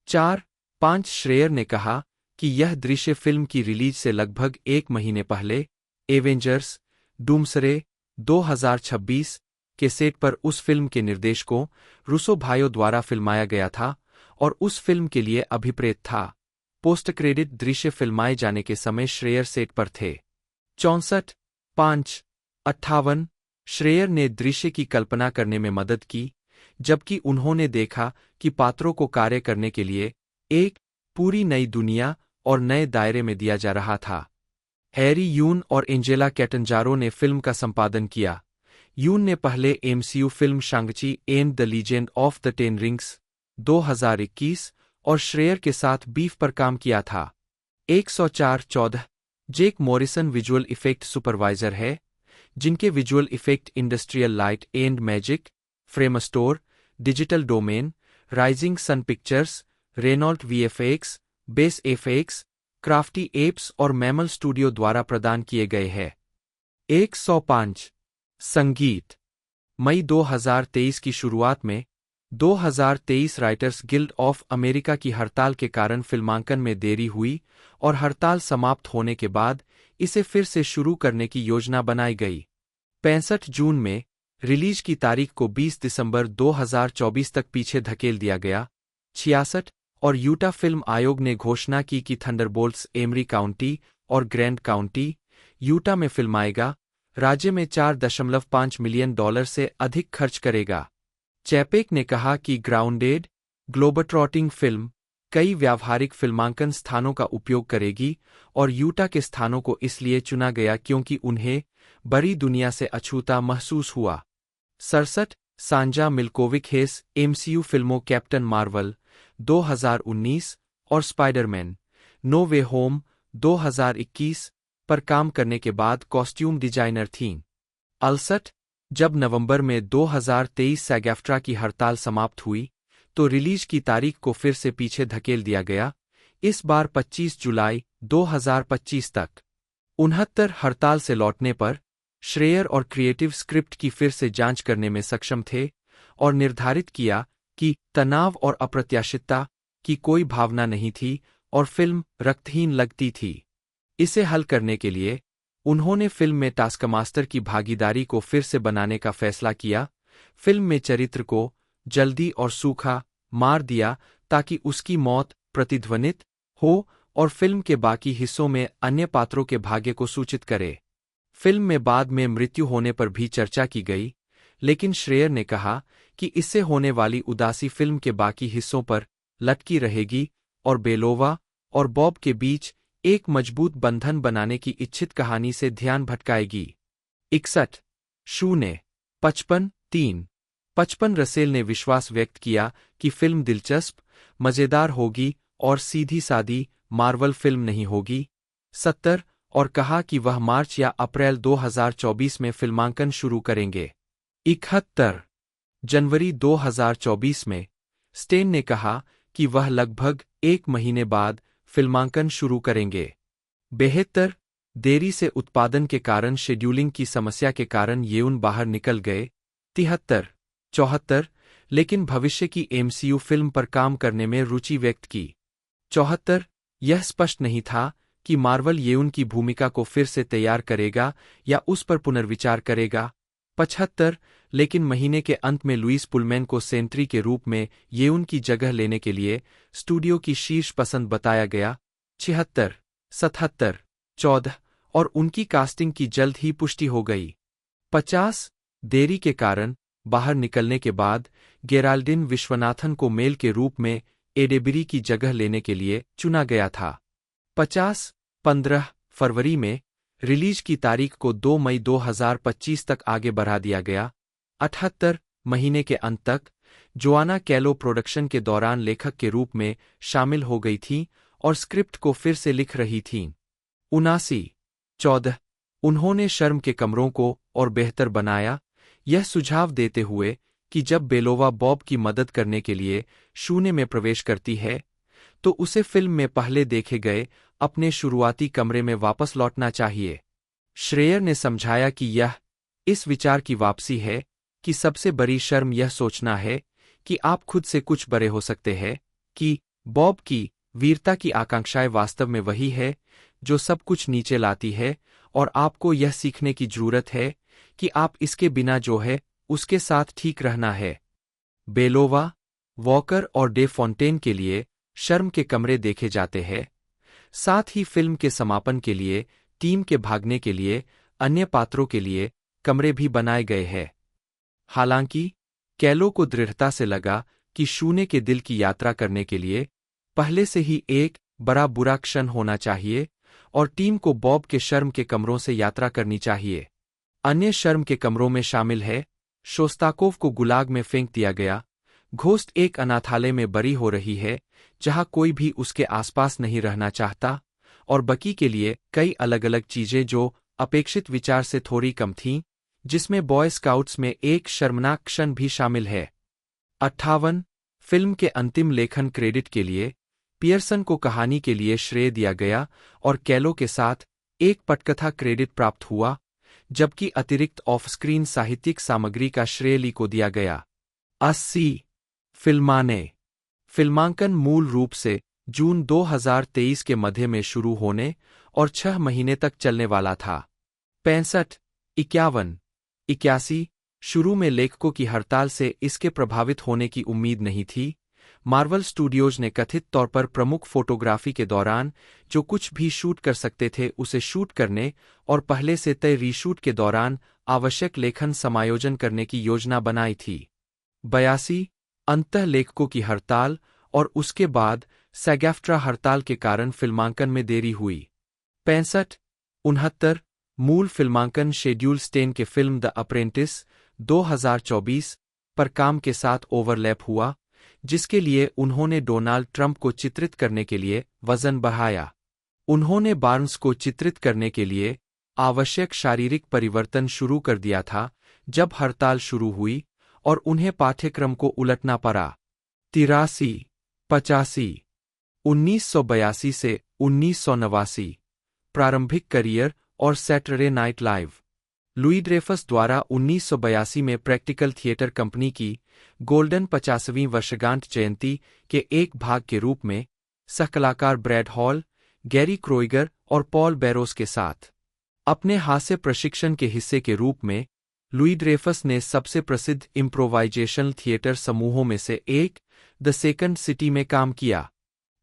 4-5 श्रेयर ने कहा कि यह दृश्य फिल्म की रिलीज से लगभग एक महीने पहले एवेंजर्स डूम्सरे 2026 के सेट पर उस फिल्म के निर्देशकों रूसो भाइयों द्वारा फिल्माया गया था और उस फिल्म के लिए अभिप्रेत था। पोस्ट क्रेडिट दृश्य फिल्माए जाने के समय श्रेयर सेट पर थे। 64-5-58 श्रेयर ने दृश्य की कल्पना करने में मदद की, जबकि उन्होंने देखा कि पात्रों को कार्य करने के लिए एक पूरी नई दुनिया और नए दायरे में दिया जा रहा था। हैरी यून और एंजेला कैटनजारो ने फिल्म का संपादन किया। यून ने पहले MCU film Shang-Chi and the Legend of the Ten Rings 2021 और श्रेयर के साथ बीफ पर काम किया था। 104-14 Jake Morrison visual effect supervisor है, जिनके visual effect Industrial Light and Magic, Framestore, Digital Domain, Rising Sun Pictures, Renault VFX, Base FX, Crafty Apes और मैमल स्टूडियो द्वारा प्रदान किए गए हैं। 105 संगीत। मई 2023 की शुरुआत में 2023 राइटर्स गिल्ड ऑफ अमेरिका की हड़ताल के कारण फिल्मांकन में देरी हुई और हड़ताल समाप्त होने के बाद इसे फिर से शुरू करने की योजना बनाई गई। 65 जून में रिलीज की तारीख को 20 दिसंबर 2024 तक पीछे धकेल दिया गया। 66 और यूटा फिल्म आयोग ने घोषणा की कि थंडरबोल्ट्स एमरी काउंटी और ग्रैंड काउंटी, यूटा में फिल्माएगा, राज्य में $4.5 मिलियन से अधिक खर्च करेगा। चैपेक ने कहा कि ग्राउंडेड, ग्लोबट्रॉटिंग फिल्म कई व्यावहारिक फिल्मांकन स्थानों का उपयोग करेगी और यूटा के स्थानों को इसलिए चुना गया क्योंकि उन्हें बड़ी दुनिया से अछूता महसूस हुआ। 67 सांजा मिल्कोविक हेस एमसीयू फिल्मों कैप्टन मार्वल 2019 और स्पाइडरमैन नो वे होम 2021 पर काम करने के बाद कॉस्ट्यूम डिजाइनर थीं। 68 जब नवंबर में 2023 सैग-एफ्ट्रा की हड़ताल समाप्त हुई तो रिलीज की तारीख को फिर से पीछे धकेल दिया गया, इस बार 25 जुलाई 2025 तक। 69 हड़ताल से लौटने पर श्रेयर और क्रिएटिव स्क्रिप्ट की फिर से जांच करने में सक्षम थे और निर्धारित किया कि तनाव और अप्रत्याशितता की कोई भावना नहीं थी और फिल्म रक्तहीन लगती थी। इसे हल करने के लिए उन्होंने फिल्म में टास्कमास्टर की भागीदारी को फिर से बनाने का फैसला किया। फिल्म में चरित्र को जल्दी और सूखा मार दिया ताकि उसकी मौत प्रतिध्वनित हो और फिल्म के बाकी हिस्सों में अन्य पात्रों के भाग्य को सूचित करे। फिल्म में बाद में मृत्यु होने पर भी चर्चा की गई, लेकिन श्रेयर ने कहा कि इससे होने वाली उदासी फिल्म के बाकी हिस्सों पर लटकी रहेगी और बेलोवा और बॉब के बीच एक मजबूत बंधन बनाने की इच्छित कहानी से ध्यान भटकाएगी। 61 शू ने 55 रसेल ने विश्वास व्यक्त किया कि फिल्म दिलचस्प, मजेदार होगी और सीधी-सादी मार्वल फिल्म नहीं होगी। 70 और कहा कि वह मार्च या अप्रैल 2024 में फिल्मांकन शुरू करेंगे। 71 जनवरी 2024 में स्टेन ने कहा कि वह लगभग 1 महीने बाद फिल्मांकन शुरू करेंगे। 72 देरी से उत्पादन के कारण शेड्यूलिंग की समस्या के कारण येउन बाहर निकल गए। 73 लेकिन भविष्य की एमसीयू फिल्म पर काम करने में रुचि व्यक्त की। 74 यह स्पष्ट नहीं था कि मार्वल येउन की भूमिका को फिर से तैयार करेगा या उस पर पुनर्विचार करेगा। 75 लेकिन महीने के अंत में लुइस पुलमैन को सेंट्री के रूप में येउन की जगह लेने के लिए स्टूडियो की शीर्ष पसंद बताया गया। 76 77 14 और उनकी कास्टिंग की जल्द ही पुष्टि हो गई। 50 देरी के कारण बाहर निकलने के बाद गेराल्डिन विश्वनाथन को मेल के रूप में एडेबरी की जगह लेने के लिए चुना गया था। 15 फरवरी में रिलीज की तारीख को 2 मई 2025 तक आगे बढ़ा दिया गया। 78 महीने के अंत तक जोआना कैलो प्रोडक्शन के दौरान लेखक के रूप में शामिल हो गई थीं और स्क्रिप्ट को फिर से लिख रही थीं। 14 उन्होंने शर्म के कमरों को और बेहतर बनाया, यह सुझाव देते हुए कि जब बेलोवा बॉब की मदद करने के लिए शून्य में प्रवेश करती है तो उसे फिल्म में पहले देखे गए अपने शुरुआती कमरे में वापस लौटना चाहिए। श्रेयर ने समझाया कि यह इस विचार की वापसी है कि सबसे बड़ी शर्म यह सोचना है कि आप खुद से कुछ बड़े हो सकते हैं, कि बॉब की वीरता की आकांक्षाएं वास्तव में वही है जो सब कुछ नीचे लाती है और आपको यह सीखने की जरूरत है कि आप इसके बिना जो है उसके साथ ठीक रहना है। बेलोवा, वॉकर और डे फॉन्टेन के लिए शर्म के कमरे देखे जाते हैं, साथ ही फिल्म के समापन के लिए टीम के भागने के लिए अन्य पात्रों के लिए कमरे भी बनाए गए हैं। हालांकि कैलो को दृढ़ता से लगा कि शून्य के दिल की यात्रा करने के लिए पहले से ही एक बड़ा बुरा क्षण होना चाहिए और टीम को बॉब के शर्म के कमरों से यात्रा करनी चाहिए। अन्य शर्म के कमरों में शामिल है शोस्ताकोव को गुलाग में फेंक दिया गया, घोस्ट एक अनाथालय में बरी हो रही है जहां कोई भी उसके आसपास नहीं रहना चाहता, और बकी के लिए कई अलग अलग चीजें जो अपेक्षित विचार से थोड़ी कम थीं, जिसमें बॉय स्काउट्स में एक शर्मनाक क्षण भी शामिल है। 58 फिल्म के अंतिम लेखन क्रेडिट के लिए पियर्सन को कहानी के लिए श्रेय दिया गया और कैलो के साथ एक पटकथा क्रेडिट प्राप्त हुआ, जबकि अतिरिक्त ऑफ स्क्रीन साहित्यिक सामग्री का श्रेय ली को दिया गया। 80 फिल्मांकन मूल रूप से जून 2023 के मध्य में शुरू होने और 6 महीने तक चलने वाला था। 65 81 शुरू में लेखकों की हड़ताल से इसके प्रभावित होने की उम्मीद नहीं थी। मार्वल स्टूडियोज ने कथित तौर पर प्रमुख फोटोग्राफी के दौरान जो कुछ भी शूट कर सकते थे उसे शूट करने और पहले से तय रीशूट के दौरान आवश्यक लेखन समायोजन करने की योजना बनाई थी। 82 अंततः लेखकों की हड़ताल और उसके बाद सैगैफ्ट्रा हड़ताल के कारण फिल्मांकन में देरी हुई। 65 69 मूल फिल्मांकन शेड्यूल स्टेन के फिल्म द अप्रेंटिस 2024 पर काम के साथ ओवरलैप हुआ, जिसके लिए उन्होंने डोनाल्ड ट्रंप को चित्रित करने के लिए वजन बढ़ाया। उन्होंने बार्न्स को चित्रित करने के लिए आवश्यक शारीरिक परिवर्तन शुरू कर दिया था जब हड़ताल शुरू हुई और उन्हें पाठ्यक्रम को उलटना पड़ा। 83 85 1982 से 1989 प्रारंभिक करियर और Saturday Night live. Louis Dreifuss द्वारा 1982 में प्रैक्टिकल थिएटर कंपनी की गोल्डन 50वीं वर्षगांठ जयंती के एक भाग के रूप में सहकलाकार ब्रैड हॉल, गैरी क्रोइगर और पॉल बैरोस के साथ अपने हास्य प्रशिक्षण के हिस्से के रूप में लुई ड्रेफस ने सबसे प्रसिद्ध इम्प्रोवाइजेशनल थिएटर समूहों में से एक द सेकंड सिटी में काम किया।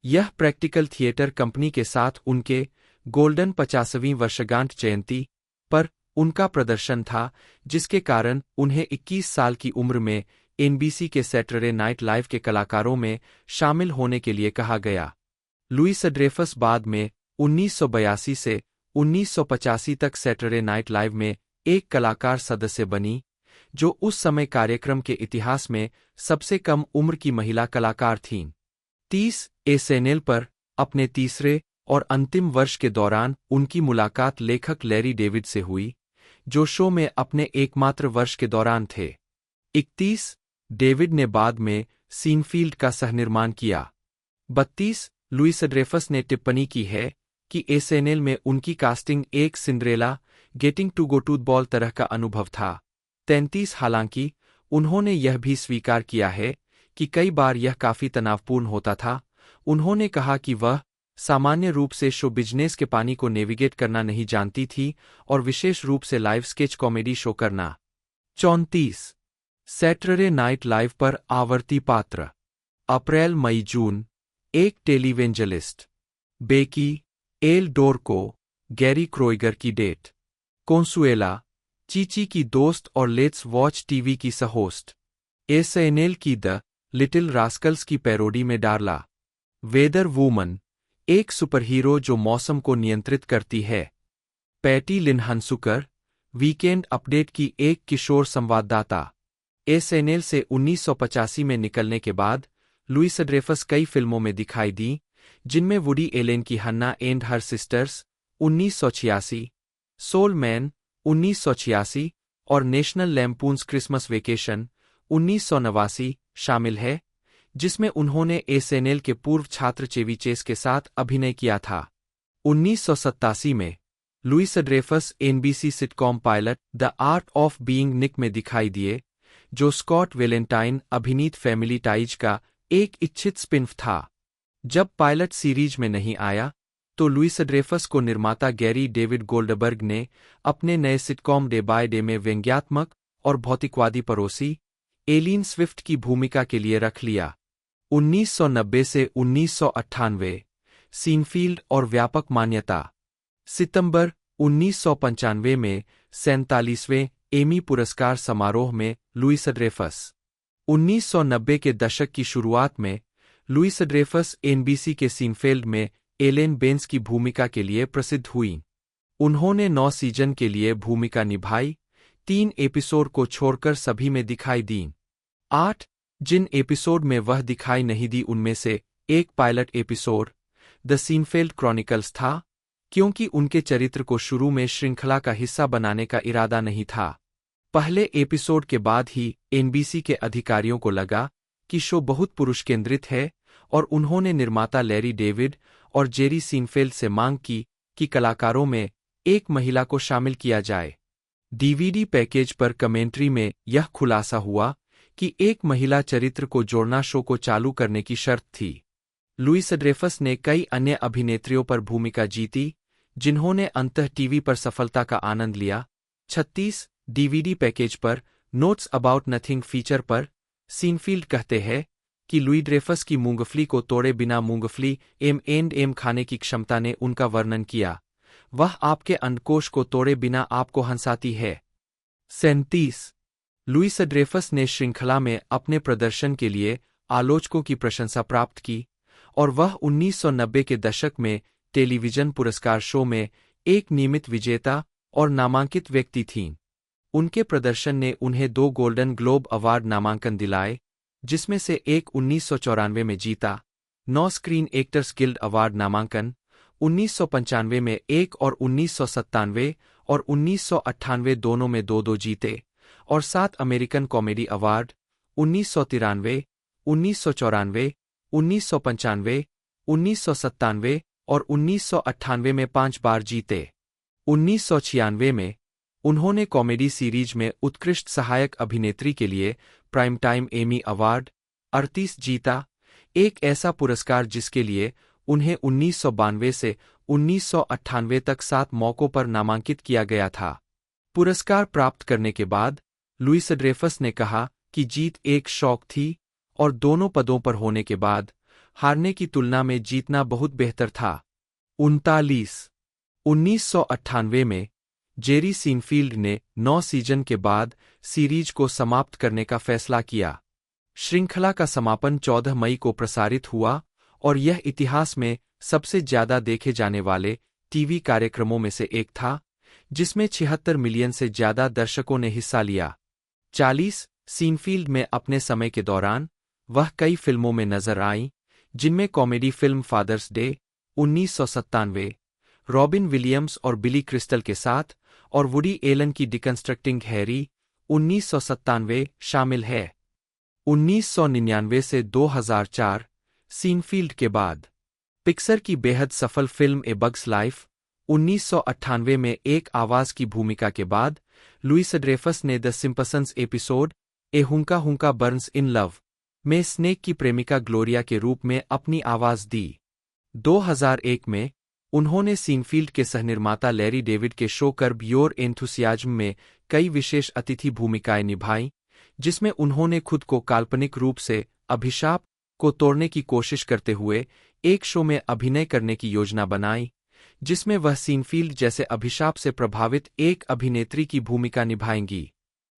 यह प्रैक्टिकल थिएटर कंपनी के साथ उनके गोल्डन 50वीं वर्षगांठ जयंती पर उनका प्रदर्शन था, जिसके कारण उन्हें 21 साल की उम्र में एनबीसी के सैटरडे नाइट लाइव के कलाकारों में शामिल होने के लिए कहा गया। लुईस ड्रेफस बाद में 1982 से 1985 तक सैटरडे नाइट लाइव में एक कलाकार सदस्य बनी, जो उस समय कार्यक्रम के इतिहास में सबसे कम उम्र की महिला कलाकार थीं। 30 एसएनएल पर अपने तीसरे और अंतिम वर्ष के दौरान उनकी मुलाकात लेखक लैरी डेविड से हुई, जो शो में अपने एकमात्र वर्ष के दौरान थे। 31 डेविड ने बाद में सीनफील्ड का सहनिर्माण किया। 32 लुईस ड्रेफस ने टिप्पणी की है कि एसएनएल में उनकी कास्टिंग एक Cinderella getting to go to ball तरह का अनुभव था। 33 हालांकि उन्होंने यह भी स्वीकार किया है कि कई बार यह काफी तनावपूर्ण होता था। उन्होंने कहा कि वह सामान्य रूप से शो बिजनेस के पानी को नेविगेट करना नहीं जानती थी और विशेष रूप से लाइव स्केच कॉमेडी शो करना। 34 सैटरडे नाइट लाइव पर आवर्ती पात्र। अप्रैल मई जून एक टेलीवेंजलिस्ट। बेकी एल डोरको, गैरी क्रोइगर की डेट। कोंसुएला चीची की दोस्त और लेट्स वॉच टीवी की सहोस्ट। एसएनएल की द लिटिल रास्कल्स की पैरोडी में डार्ला। वेदर वूमन एक सुपरहीरो जो मौसम को नियंत्रित करती है। पैटी लिन हंसुकर वीकेंड अपडेट की एक किशोर संवाददाता। एसएनएल से 1985 में निकलने के बाद लुईस ड्रेफस कई फिल्मों में दिखाई दी, जिनमें वुडी एलेन की Hannah and Her Sisters 1986, Soul Man 1986 और नेशनल लैम्पून्स क्रिसमस वेकेशन 1989 शामिल है, जिसमें उन्होंने एसएनएल के पूर्व छात्र चेवी चेस के साथ अभिनय किया था। 1987 में Louis Dreyfus NBC sitcom pilot The Art of Being Nick में दिखाई दिए, जो स्कॉट वेलेंटाइन अभिनीत फैमिली टाइज का एक इच्छित स्पिन-ऑफ था। जब पायलट सीरीज में नहीं आया, तो लुईस ड्रेफस को निर्माता गैरी डेविड गोल्डबर्ग ने अपने नए सिटकॉम डे बाय डे में व्यंग्यात्मक और भौतिकवादी पड़ोसी एलिन स्विफ्ट की भूमिका के लिए रख लिया। 1990 से 1998 सीनफील्ड और व्यापक मान्यता। सितंबर 1995 में 47वें एमी पुरस्कार समारोह में लुईस ड्रेफस। 1990 के दशक की शुरुआत में लुईस ड्रेफस एनबीसी के सीनफील्ड में एलेन बेंस की भूमिका के लिए प्रसिद्ध हुई। उन्होंने 9 सीजन के लिए भूमिका निभाई, 3 एपिसोड को छोड़कर सभी में दिखाई दी। 8 जिन एपिसोड में वह दिखाई नहीं दी उनमें से एक pilot episode the Seinfeld chronicles था, क्योंकि उनके चरित्र को शुरू में श्रृंखला का हिस्सा बनाने का इरादा नहीं था। पहले एपिसोड के बाद ही एनबीसी के अधिकारियों को लगा कि शो बहुत पुरुष केंद्रित है और उन्होंने निर्माता लैरी डेविड और जेरी सीनफेल्ड से मांग की कि कलाकारों में एक महिला को शामिल किया जाए। डीवीडी पैकेज पर कमेंट्री में यह खुलासा हुआ कि एक महिला चरित्र को जोड़ना शो को चालू करने की शर्त थी। लुइस ड्रेफस ने कई अन्य अभिनेत्रियों पर भूमिका जीती, जिन्होंने अंततः टीवी पर सफलता का आनंद लिया। 36 डीवीडी पैकेज पर नोट्स अबाउट नथिंग फीचर पर सीनफील्ड कहते हैं कि लुई ड्रेफस की मूंगफली को तोड़े बिना मूंगफली एम खाने की क्षमता ने उनका वर्णन किया। वह आपके अंडकोश को तोड़े बिना आपको हंसाती है। 37 लुइस ड्रेफस ने श्रृंखला में अपने प्रदर्शन के लिए आलोचकों की प्रशंसा प्राप्त की और वह 1990 के दशक में टेलीविजन पुरस्कार शो में एक नियमित विजेता और नामांकित व्यक्ति थीं। उनके प्रदर्शन ने उन्हें 2 गोल्डन ग्लोब अवार्ड नामांकन दिलाए, जिसमें से एक 1994 में जीता, 9 स्क्रीन एक्टर्स गिल्ड अवार्ड नामांकन 1995 में एक और 1997 और 1998 दोनों में 2-2 जीते, और 7 अमेरिकन कॉमेडी अवार्ड 1993, 1994, 1995, 1997 और 1998 में 5 बार जीते। 1996 में उन्होंने कॉमेडी सीरीज में उत्कृष्ट सहायक अभिनेत्री के लिए प्राइम टाइम एमी अवार्ड 38 जीता, एक ऐसा पुरस्कार जिसके लिए उन्हें 1992 से 1998 तक 7 मौकों पर नामांकित किया गया था। पुरस्कार प्राप्त करने के बाद लुइस ड्रेफस ने कहा कि जीत एक शौक थी और दोनों पदों पर होने के बाद हारने की तुलना में जीतना बहुत बेहतर था। 39 1998 में जेरी सीनफील्ड ने 9 सीजन के बाद सीरीज को समाप्त करने का फैसला किया। श्रृंखला का समापन 14 मई को प्रसारित हुआ और यह इतिहास में सबसे ज्यादा देखे जाने वाले टीवी कार्यक्रमों में से एक था, जिसमें 76 मिलियन से ज्यादा दर्शकों ने हिस्सा लिया। 40 सीनफील्ड में अपने समय के दौरान वह कई फिल्मों में नजर आईं, जिनमें comedy film Fathers Day 1997, Robin Williams और बिली क्रिस्टल के साथ और वुडी एलन की डिकंस्ट्रक्टिंग हैरी 1997 शामिल है। 1999 से 2004 सीनफील्ड के बाद पिक्सर की बेहद सफल फिल्म ए बग्स लाइफ 1998 में एक आवाज की भूमिका के बाद लुइस ड्रेफस ने the Simpsons episode A हुंका हुंका Burns in love में स्नेक की प्रेमिका ग्लोरिया के रूप में अपनी आवाज दी। 2001 में उन्होंने सीनफील्ड के सहनिर्माता लैरी डेविड के शो कर्ब योर एंथुसियाज्म में कई विशेष अतिथि भूमिकाएं निभाईं, जिसमें उन्होंने खुद को काल्पनिक रूप से अभिशाप को तोड़ने की कोशिश करते हुए एक शो में अभिनय करने की योजना बनाई, जिसमें वह सीनफील्ड जैसे अभिशाप से प्रभावित एक अभिनेत्री की भूमिका निभाएंगी।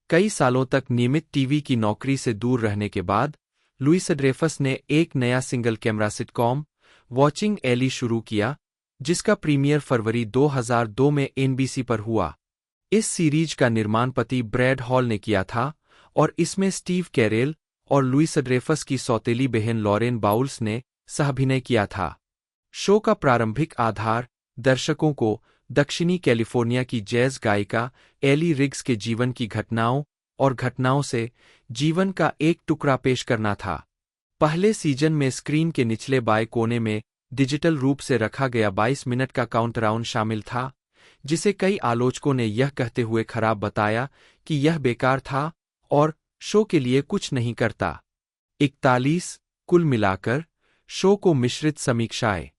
कई सालों तक नियमित टीवी की नौकरी से दूर रहने के बाद लुइस ड्रेफस ने एक नया single camera sitcom Watching Ellie शुरू किया, जिसका प्रीमियर फरवरी 2002 में एनबीसी पर हुआ। इस सीरीज का निर्माण पति ब्रैड हॉल ने किया था और इसमें स्टीव कैरेल और लुइस ड्रेफस की सौतेली बहन लॉरेन बाउल्स ने सहअभिनय किया था। शो का प्रारंभिक आधार दर्शकों को दक्षिणी कैलिफोर्निया की जैज गायिका एली रिग्स के जीवन की घटनाओं से जीवन का एक टुकड़ा पेश करना था। पहले सीजन में स्क्रीन के निचले बाएं कोने में डिजिटल रूप से रखा गया 22 मिनट का काउंटडाउन शामिल था, जिसे कई आलोचकों ने यह कहते हुए खराब बताया कि यह बेकार था और शो के लिए कुछ नहीं करता। 41 कुल मिलाकर शो को मिश्रित समीक्षाएं।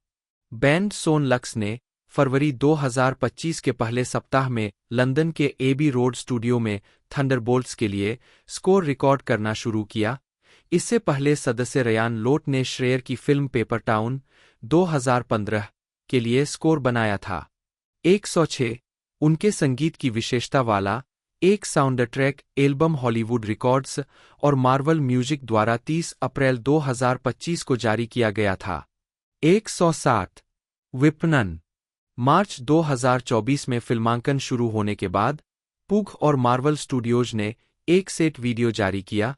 बैंड सोन लक्स ने फरवरी 2025 के पहले सप्ताह में लंदन के एबी रोड स्टूडियो में थंडरबोल्ट्स के लिए स्कोर रिकॉर्ड करना शुरू किया। इससे पहले सदस्य रयान लोट ने श्रेयर की फिल्म पेपर टाउन 2015 के लिए स्कोर बनाया था। 106 उनके संगीत की विशेषता वाला एक sound track album Hollywood records और मार्वल म्यूजिक द्वारा 30 अप्रैल 2025 को जारी किया गया था। 107 विपणन। मार्च 2024 में फिल्मांकन शुरू होने के बाद पुग और मार्वल स्टूडियोज ने एक सेट वीडियो जारी किया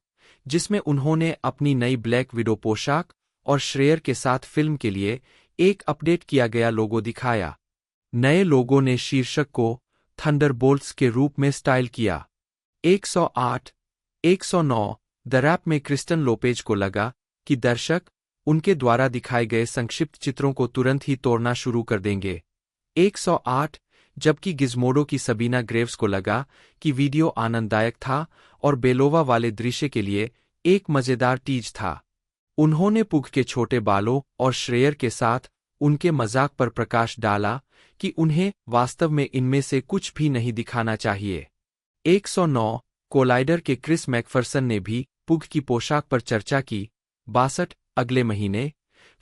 जिसमें उन्होंने अपनी नई ब्लैक विडो पोशाक और श्रेयर के साथ फिल्म के लिए एक अपडेट किया गया लोगो दिखाया। नए लोगों ने शीर्षक को थंडरबोल्ट्स के रूप में स्टाइल किया। 108, 109 द रैप में क्रिस्टन लोपेज को लगा कि दर्शक उनके द्वारा दिखाए गए संक्षिप्त चित्रों को तुरंत ही तोड़ना शुरू कर देंगे। 108 जबकि गिज़मोडो की सबीना ग्रेव्स को लगा कि वीडियो आनंददायक था और बेलोवा वाले दृश्य के लिए एक मज़ेदार टीज था। उन्होंने पुग के छोटे बालों और श्रेयर के साथ उनके मजाक पर प्रकाश डाला कि उन्हें वास्तव में इनमें से कुछ भी नहीं दिखाना चाहिए। 109 कोलाइडर के क्रिस मैकफरसन ने भी पुग की पोशाक पर चर्चा की। 62 अगले महीने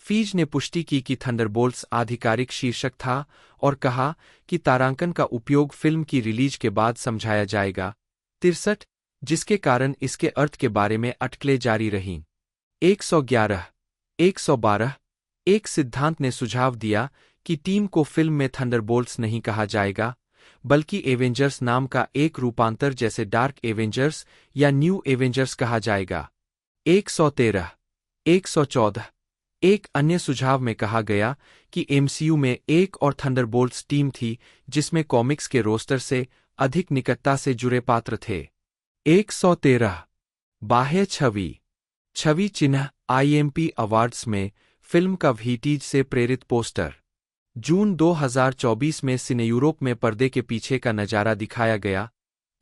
फीज ने पुष्टि की कि थंडरबोल्ट्स आधिकारिक शीर्षक था और कहा कि तारांकन का उपयोग फिल्म की रिलीज के बाद समझाया जाएगा। 63 जिसके कारण इसके अर्थ के बारे में अटकलें जारी रहीं। 111, 112 एक सिद्धांत ने सुझाव दिया कि टीम को फिल्म में थंडरबोल्ट्स नहीं कहा जाएगा बल्कि एवेंजर्स नाम का एक रूपांतर जैसे डार्क एवेंजर्स या न्यू एवेंजर्स कहा जाएगा। 113, 114 एक अन्य सुझाव में कहा गया कि एमसीयू में एक और थंडरबोल्ट्स टीम थी जिसमें कॉमिक्स के रोस्टर से अधिक निकटता से जुड़े पात्र थे। 113 बाह्य छवि चिन्ह आईएमपी अवार्ड्स में फिल्म का वीटीज से प्रेरित पोस्टर। जून 2024 में सिने यूरोप में पर्दे के पीछे का नजारा दिखाया गया।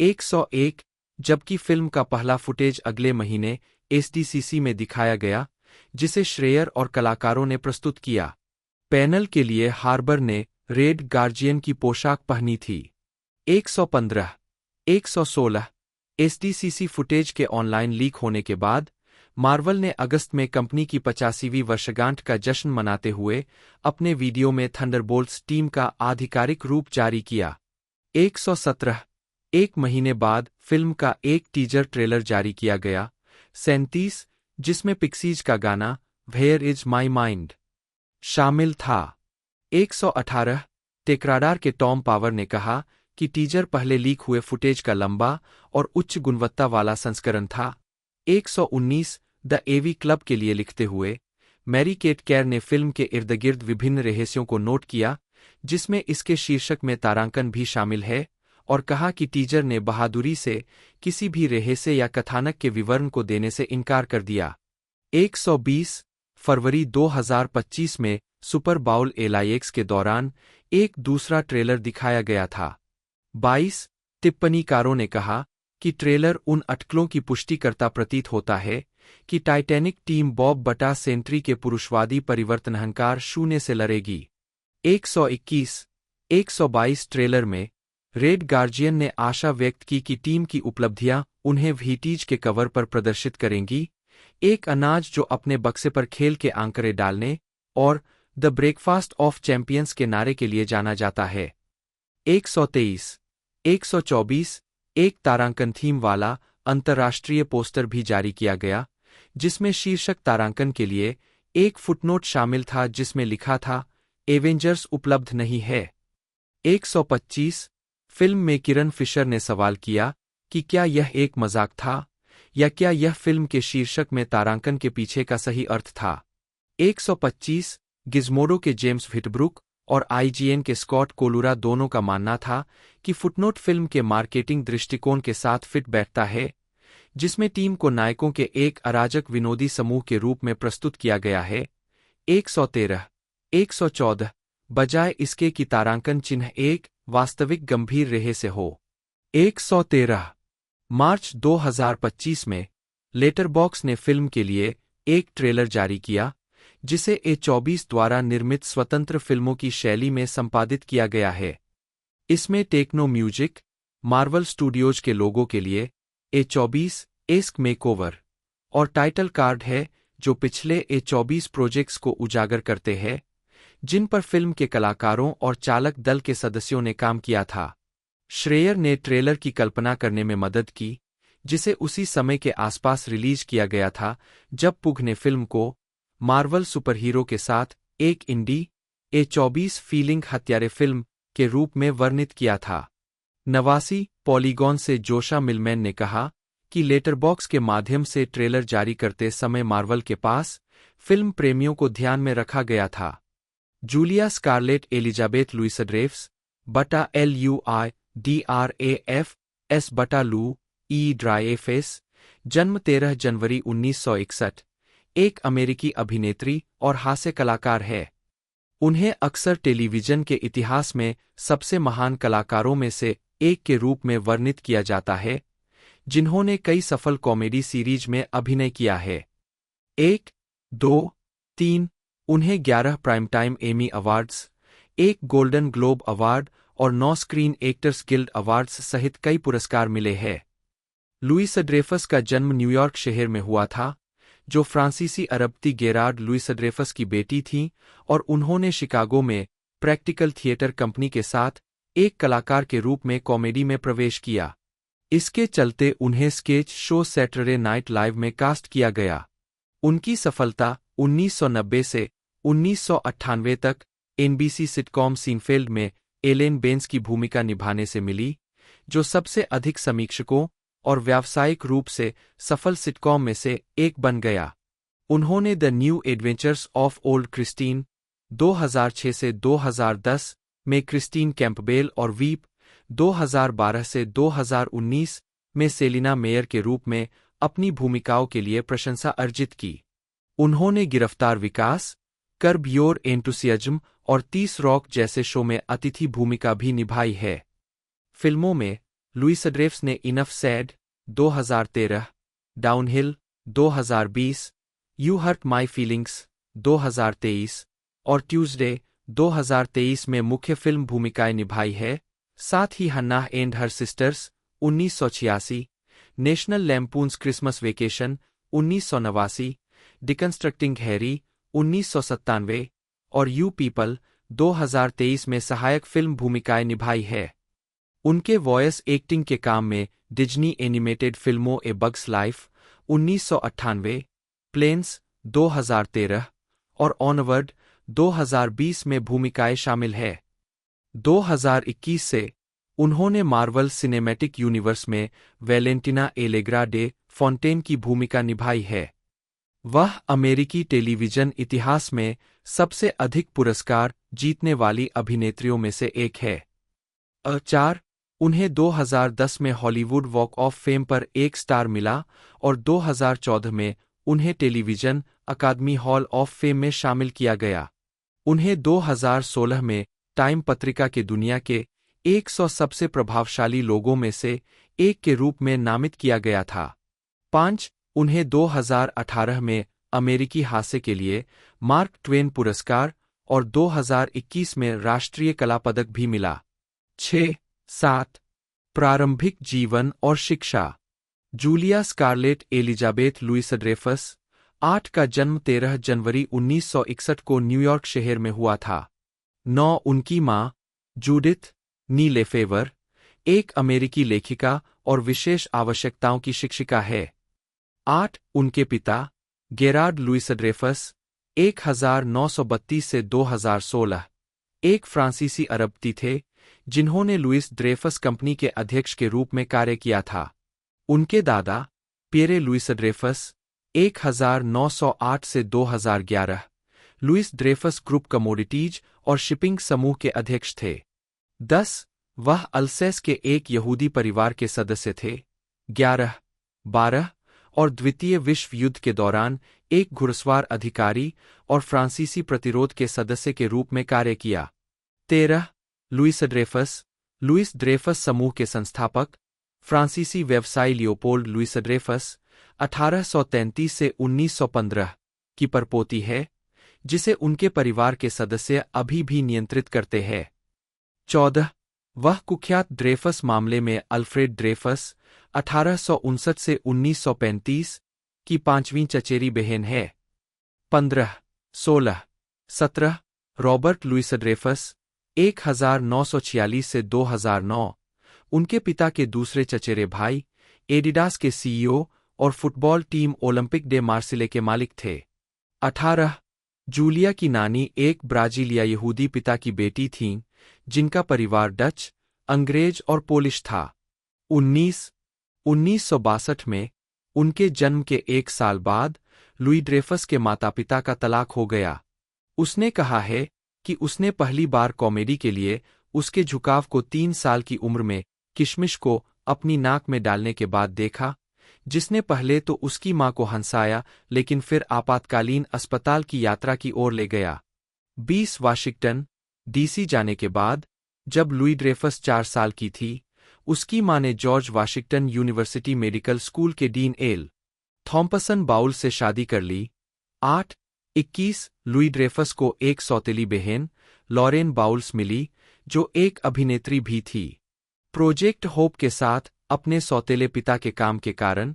101 जबकि फिल्म का पहला फुटेज अगले महीने एसडीसीसी में दिखाया गया जिसे श्रेयर और कलाकारों ने प्रस्तुत किया। पैनल के लिए हार्बर ने रेड गार्जियन की पोशाक पहनी थी। 115, 116 एसडीसीसी फुटेज के ऑनलाइन लीक होने के बाद मार्वल ने अगस्त में कंपनी की 85वीं वर्षगांठ का जश्न मनाते हुए अपने वीडियो में थंडरबोल्ट्स टीम का आधिकारिक रूप जारी किया। 117 एक महीने बाद फिल्म का एक टीजर ट्रेलर जारी किया गया। 37 जिसमें पिक्सीज का गाना वेयर इज माई माइंड शामिल था। 118 टेक्राडार के टॉम पावर ने कहा कि टीजर पहले लीक हुए फुटेज का लंबा और उच्च गुणवत्ता वाला संस्करण था। 119 द एवी क्लब के लिए लिखते हुए मैरी केट कैर ने फिल्म के इर्दगिर्द विभिन्न रहस्यों को नोट किया जिसमें इसके शीर्षक में तारांकन भी शामिल है और कहा कि टीजर ने बहादुरी से किसी भी रहस्य या कथानक के विवरण को देने से इनकार कर दिया। 120 फरवरी 2025 में सुपर बाउल एलाइएक्स के दौरान एक दूसरा ट्रेलर दिखाया गया था। 22 टिप्पणीकारों ने कहा कि ट्रेलर उन अटकलों की पुष्टि करता प्रतीत होता है कि टाइटैनिक टीम बॉब बटा सेंट्री के पुरुषवादी परिवर्तनहंकार शून्य से लड़ेगी। 121, 122 ट्रेलर में रेड गार्जियन ने आशा व्यक्त की कि टीम की उपलब्धियां उन्हें वीटीज के कवर पर प्रदर्शित करेंगी, एक अनाज जो अपने बक्से पर खेल के आंकड़े डालने और द ब्रेकफास्ट ऑफ चैंपियंस के नारे के लिए जाना जाता है। 123, 124 एक तारांकन थीम वाला अंतर्राष्ट्रीय पोस्टर भी जारी किया गया जिसमें शीर्षक तारांकन के लिए एक फुटनोट शामिल था जिसमें लिखा था एवेंजर्स उपलब्ध नहीं है। 125 फिल्म में किरण फिशर ने सवाल किया कि क्या यह एक मजाक था या क्या यह फिल्म के शीर्षक में तारांकन के पीछे का सही अर्थ था। 125 गिज़मोडो के जेम्स व्हिटब्रुक और आईजीएन के स्कॉट कोलुरा दोनों का मानना था कि फुटनोट फिल्म के मार्केटिंग दृष्टिकोण के साथ फिट बैठता है जिसमें टीम को नायकों के एक अराजक विनोदी समूह के रूप में प्रस्तुत किया गया है। 113, 114 बजाय इसके कि तारांकन चिन्ह एक वास्तविक गंभीर रहस्य हो। 113 मार्च 2025 में लेटरबॉक्स ने फिल्म के लिए एक ट्रेलर जारी किया जिसे A24 द्वारा निर्मित स्वतंत्र फिल्मों की शैली में संपादित किया गया है। इसमें टेक्नो म्यूजिक, मार्वल स्टूडियोज के लोगों के लिए A24 एस्क मेकओवर और टाइटल कार्ड है जो पिछले A24 प्रोजेक्ट्स को उजागर करते हैं जिन पर फिल्म के कलाकारों और चालक दल के सदस्यों ने काम किया था। श्रेयर ने ट्रेलर की कल्पना करने में मदद की जिसे उसी समय के आसपास रिलीज किया गया था जब पुग ने फिल्म को मार्वल सुपरहीरो के साथ एक इंडी A24 फीलिंग हत्यारे फिल्म के रूप में वर्णित किया था। नवासी पॉलीगॉन से जोशा मिलमैन ने कहा कि लेटरबॉक्स के माध्यम से ट्रेलर जारी करते समय मार्वल के पास फिल्म प्रेमियों को ध्यान में रखा गया था। जूलिया स्कारलेट एलिजाबेथ लुइसड्रेफ्स बटा LUIDRAFS बटा लू ई ड्राइएफेस, जन्म 13 जनवरी 1961, एक अमेरिकी अभिनेत्री और हास्य कलाकार है। उन्हें अक्सर टेलीविजन के इतिहास में सबसे महान कलाकारों में से एक के रूप में वर्णित किया जाता है, जिन्होंने कई सफल कॉमेडी सीरीज में अभिनय किया है। 1, 2, 3 उन्हें 11 primetime Emmy awards, 1 golden globe award और 9 स्क्रीन एक्टर्स गिल्ड अवार्ड्स सहित कई पुरस्कार मिले हैं। लुइसड्रेफस का जन्म न्यूयॉर्क शहर में हुआ था, जो फ्रांसीसी अरबती गेरार्ड लुइसड्रेफस की बेटी थीं, और उन्होंने शिकागो में प्रैक्टिकल थिएटर कंपनी के साथ एक कलाकार के रूप में कॉमेडी में प्रवेश किया। इसके चलते उन्हें sketch show Saturday Night live में कास्ट किया गया। उनकी सफलता 1990 से 1998 तक एनबीसी सिटकॉम सीनफेल्ड में एलेन बेंस की भूमिका निभाने से मिली, जो सबसे अधिक समीक्षकों और व्यावसायिक रूप से सफल सिटकॉम में से एक बन गया। उन्होंने the new adventures of old Christine 2006 से 2010 में क्रिस्टीन कैंपबेल और वीप 2012 से 2019 में सेलिना मेयर के रूप में अपनी भूमिकाओं के लिए प्रशंसा अर्जित की। उन्होंने गिरफ्तार विकास, कर्ब योर एंथुसियाज्म और 30 रॉक जैसे शो में अतिथि भूमिका भी निभाई है। फिल्मों में लुइसड्रेफ्स ने Enough Said 2013, Downhill 2020, You Hurt My Feelings 2023 और ट्यूसडे 2023 में मुख्य फिल्म भूमिकाएं निभाई है। साथ ही Hannah and Her Sisters 1986, National Lampoon's Christmas Vacation 1989, Deconstructing Harry 1997 और यू पीपल 2023 में सहायक फिल्म भूमिकाएं निभाई है। उनके वॉयस एक्टिंग के काम में डिज्नी एनिमेटेड फिल्मों ए बग्स लाइफ 1998, प्लेन्स 2013 और ऑनवर्ड 2020 में भूमिकाएं शामिल है। 2021 से उन्होंने मार्वल सिनेमैटिक यूनिवर्स में वैलेंटिना एलेग्रा डे फॉन्टेन की भूमिका निभाई है। वह अमेरिकी टेलीविजन इतिहास में सबसे अधिक पुरस्कार जीतने वाली अभिनेत्रियों में से एक है। 4 उन्हें 2010 में हॉलीवुड वॉक ऑफ फेम पर एक स्टार मिला और 2014 में उन्हें टेलीविजन अकादमी हॉल ऑफ फेम में शामिल किया गया। उन्हें 2016 में टाइम पत्रिका के दुनिया के 100 सबसे प्रभावशाली लोगों में से एक के रूप में नामित किया गया था। 5 उन्हें 2018 में अमेरिकी हास्य के लिए मार्क ट्वेन पुरस्कार और 2021 में राष्ट्रीय कला पदक भी मिला। 6, 7 प्रारंभिक जीवन और शिक्षा। जूलिया स्कारलेट एलिजाबेथ लुइसड्रेफस 8 का जन्म 13 जनवरी 1961 को न्यूयॉर्क शहर में हुआ था। 9 उनकी मां जूडिथ नी लेफेवर एक अमेरिकी लेखिका और विशेष आवश्यकताओं की शिक्षिका है। 8 उनके पिता गेरार्ड लुइसड्रेफस 1932 से 2016 एक फ्रांसीसी अरबती थे, जिन्होंने लुइस ड्रेफस कंपनी के अध्यक्ष के रूप में कार्य किया था। उनके दादा पियरे लुइसड्रेफस 1908 से 2011 लुइस ड्रेफस ग्रुप कमोडिटीज और शिपिंग समूह के अध्यक्ष थे। 10 वह अल्सेस के एक यहूदी परिवार के सदस्य थे। 11, 12 और द्वितीय विश्व युद्ध के दौरान एक घुड़सवार अधिकारी और फ्रांसीसी प्रतिरोध के सदस्य के रूप में कार्य किया। 13 लुइस ड्रेफस समूह के संस्थापक, फ्रांसीसी व्यवसायी लियोपोल्ड लुइस ड्रेफस 1833 से 1915 की परपोती है, जिसे उनके परिवार के सदस्य अभी भी नियंत्रित करते हैं। 14 वह कुख्यात ड्रेफस मामले में अल्फ्रेड ड्रेफस 1859 से 1935 की 5वीं चचेरी बहन है। 15, 16, 17 रॉबर्ट लुइस ड्रेफस 1946 से 2009 उनके पिता के दूसरे चचेरे भाई, एडिडास के सीईओ और football team Olympic day Marseille के मालिक थे। 18 जूलिया की नानी एक ब्राजीलिया यहूदी पिता की बेटी थीं, जिनका परिवार डच, अंग्रेज और पोलिश था। 1962 में उनके जन्म के 1 साल बाद लुई ड्रेफस के माता पिता का तलाक हो गया। उसने कहा है कि उसने पहली बार कॉमेडी के लिए उसके झुकाव को 3 साल की उम्र में किशमिश को अपनी नाक में डालने के बाद देखा, जिसने पहले तो उसकी मां को हंसाया लेकिन फिर आपातकालीन अस्पताल की यात्रा की ओर ले गया। 20 वाशिंगटन डीसी जाने के बाद जब लुई ड्रेफस 4 साल की थी, उसकी मां ने George Washington university medical school के डीन एल थॉम्पसन बाउल से शादी कर ली। 8-21 लुई ड्रेफस को एक सौतेली बहन लॉरेन बाउल्स मिली, जो एक अभिनेत्री भी थी। प्रोजेक्ट होप के साथ अपने सौतेले पिता के काम के कारण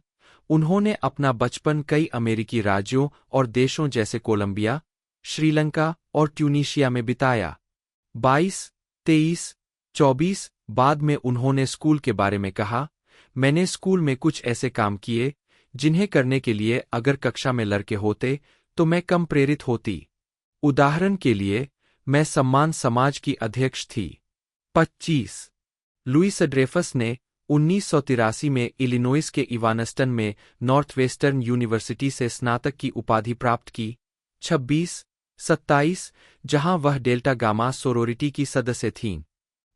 उन्होंने अपना बचपन कई अमेरिकी राज्यों और देशों जैसे कोलंबिया, श्रीलंका और ट्यूनीशिया में बिताया। 22, 23, 24 बाद में उन्होंने स्कूल के बारे में कहा, मैंने स्कूल में कुछ ऐसे काम किए जिन्हें करने के लिए अगर कक्षा में लड़के होते तो मैं कम प्रेरित होती। उदाहरण के लिए, मैं सम्मान समाज की अध्यक्ष थी। 25 लुइस ड्रेफस ने 1983 में इलिनोइस के इवानस्टन में नॉर्थवेस्टर्न यूनिवर्सिटी से स्नातक की उपाधि प्राप्त की। 26-27 जहां वह डेल्टा गामा सोरोरिटी की सदस्य थीं।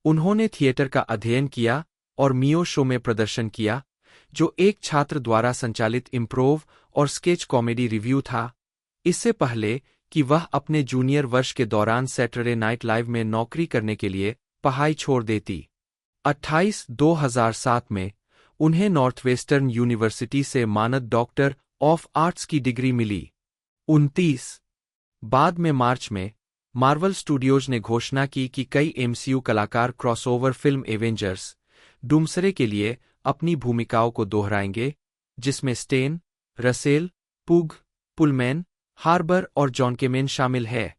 उन्होंने थिएटर का अध्ययन किया और मियो शो में प्रदर्शन किया, जो एक छात्र द्वारा संचालित इम्प्रोव और स्केच कॉमेडी रिव्यू था। इससे पहले कि वह अपने जूनियर वर्ष के दौरान सैटरडे नाइट लाइव में नौकरी करने के लिए पढ़ाई छोड़ देती। 28-2007 में उन्हें नॉर्थवेस्टर्न यूनिवर्सिटी से मानद डॉक्टर ऑफ आर्ट्स की डिग्री मिली। 29 बाद में मार्च में मार्वल स्टूडियोज ने घोषणा की कि कई एमसीयू कलाकार क्रॉसओवर फिल्म एवेंजर्स डूम्सरे के लिए अपनी भूमिकाओं को दोहराएंगे, जिसमें स्टेन, रसेल, पुग, पुलमैन, हार्बर और जॉन केमेन शामिल है।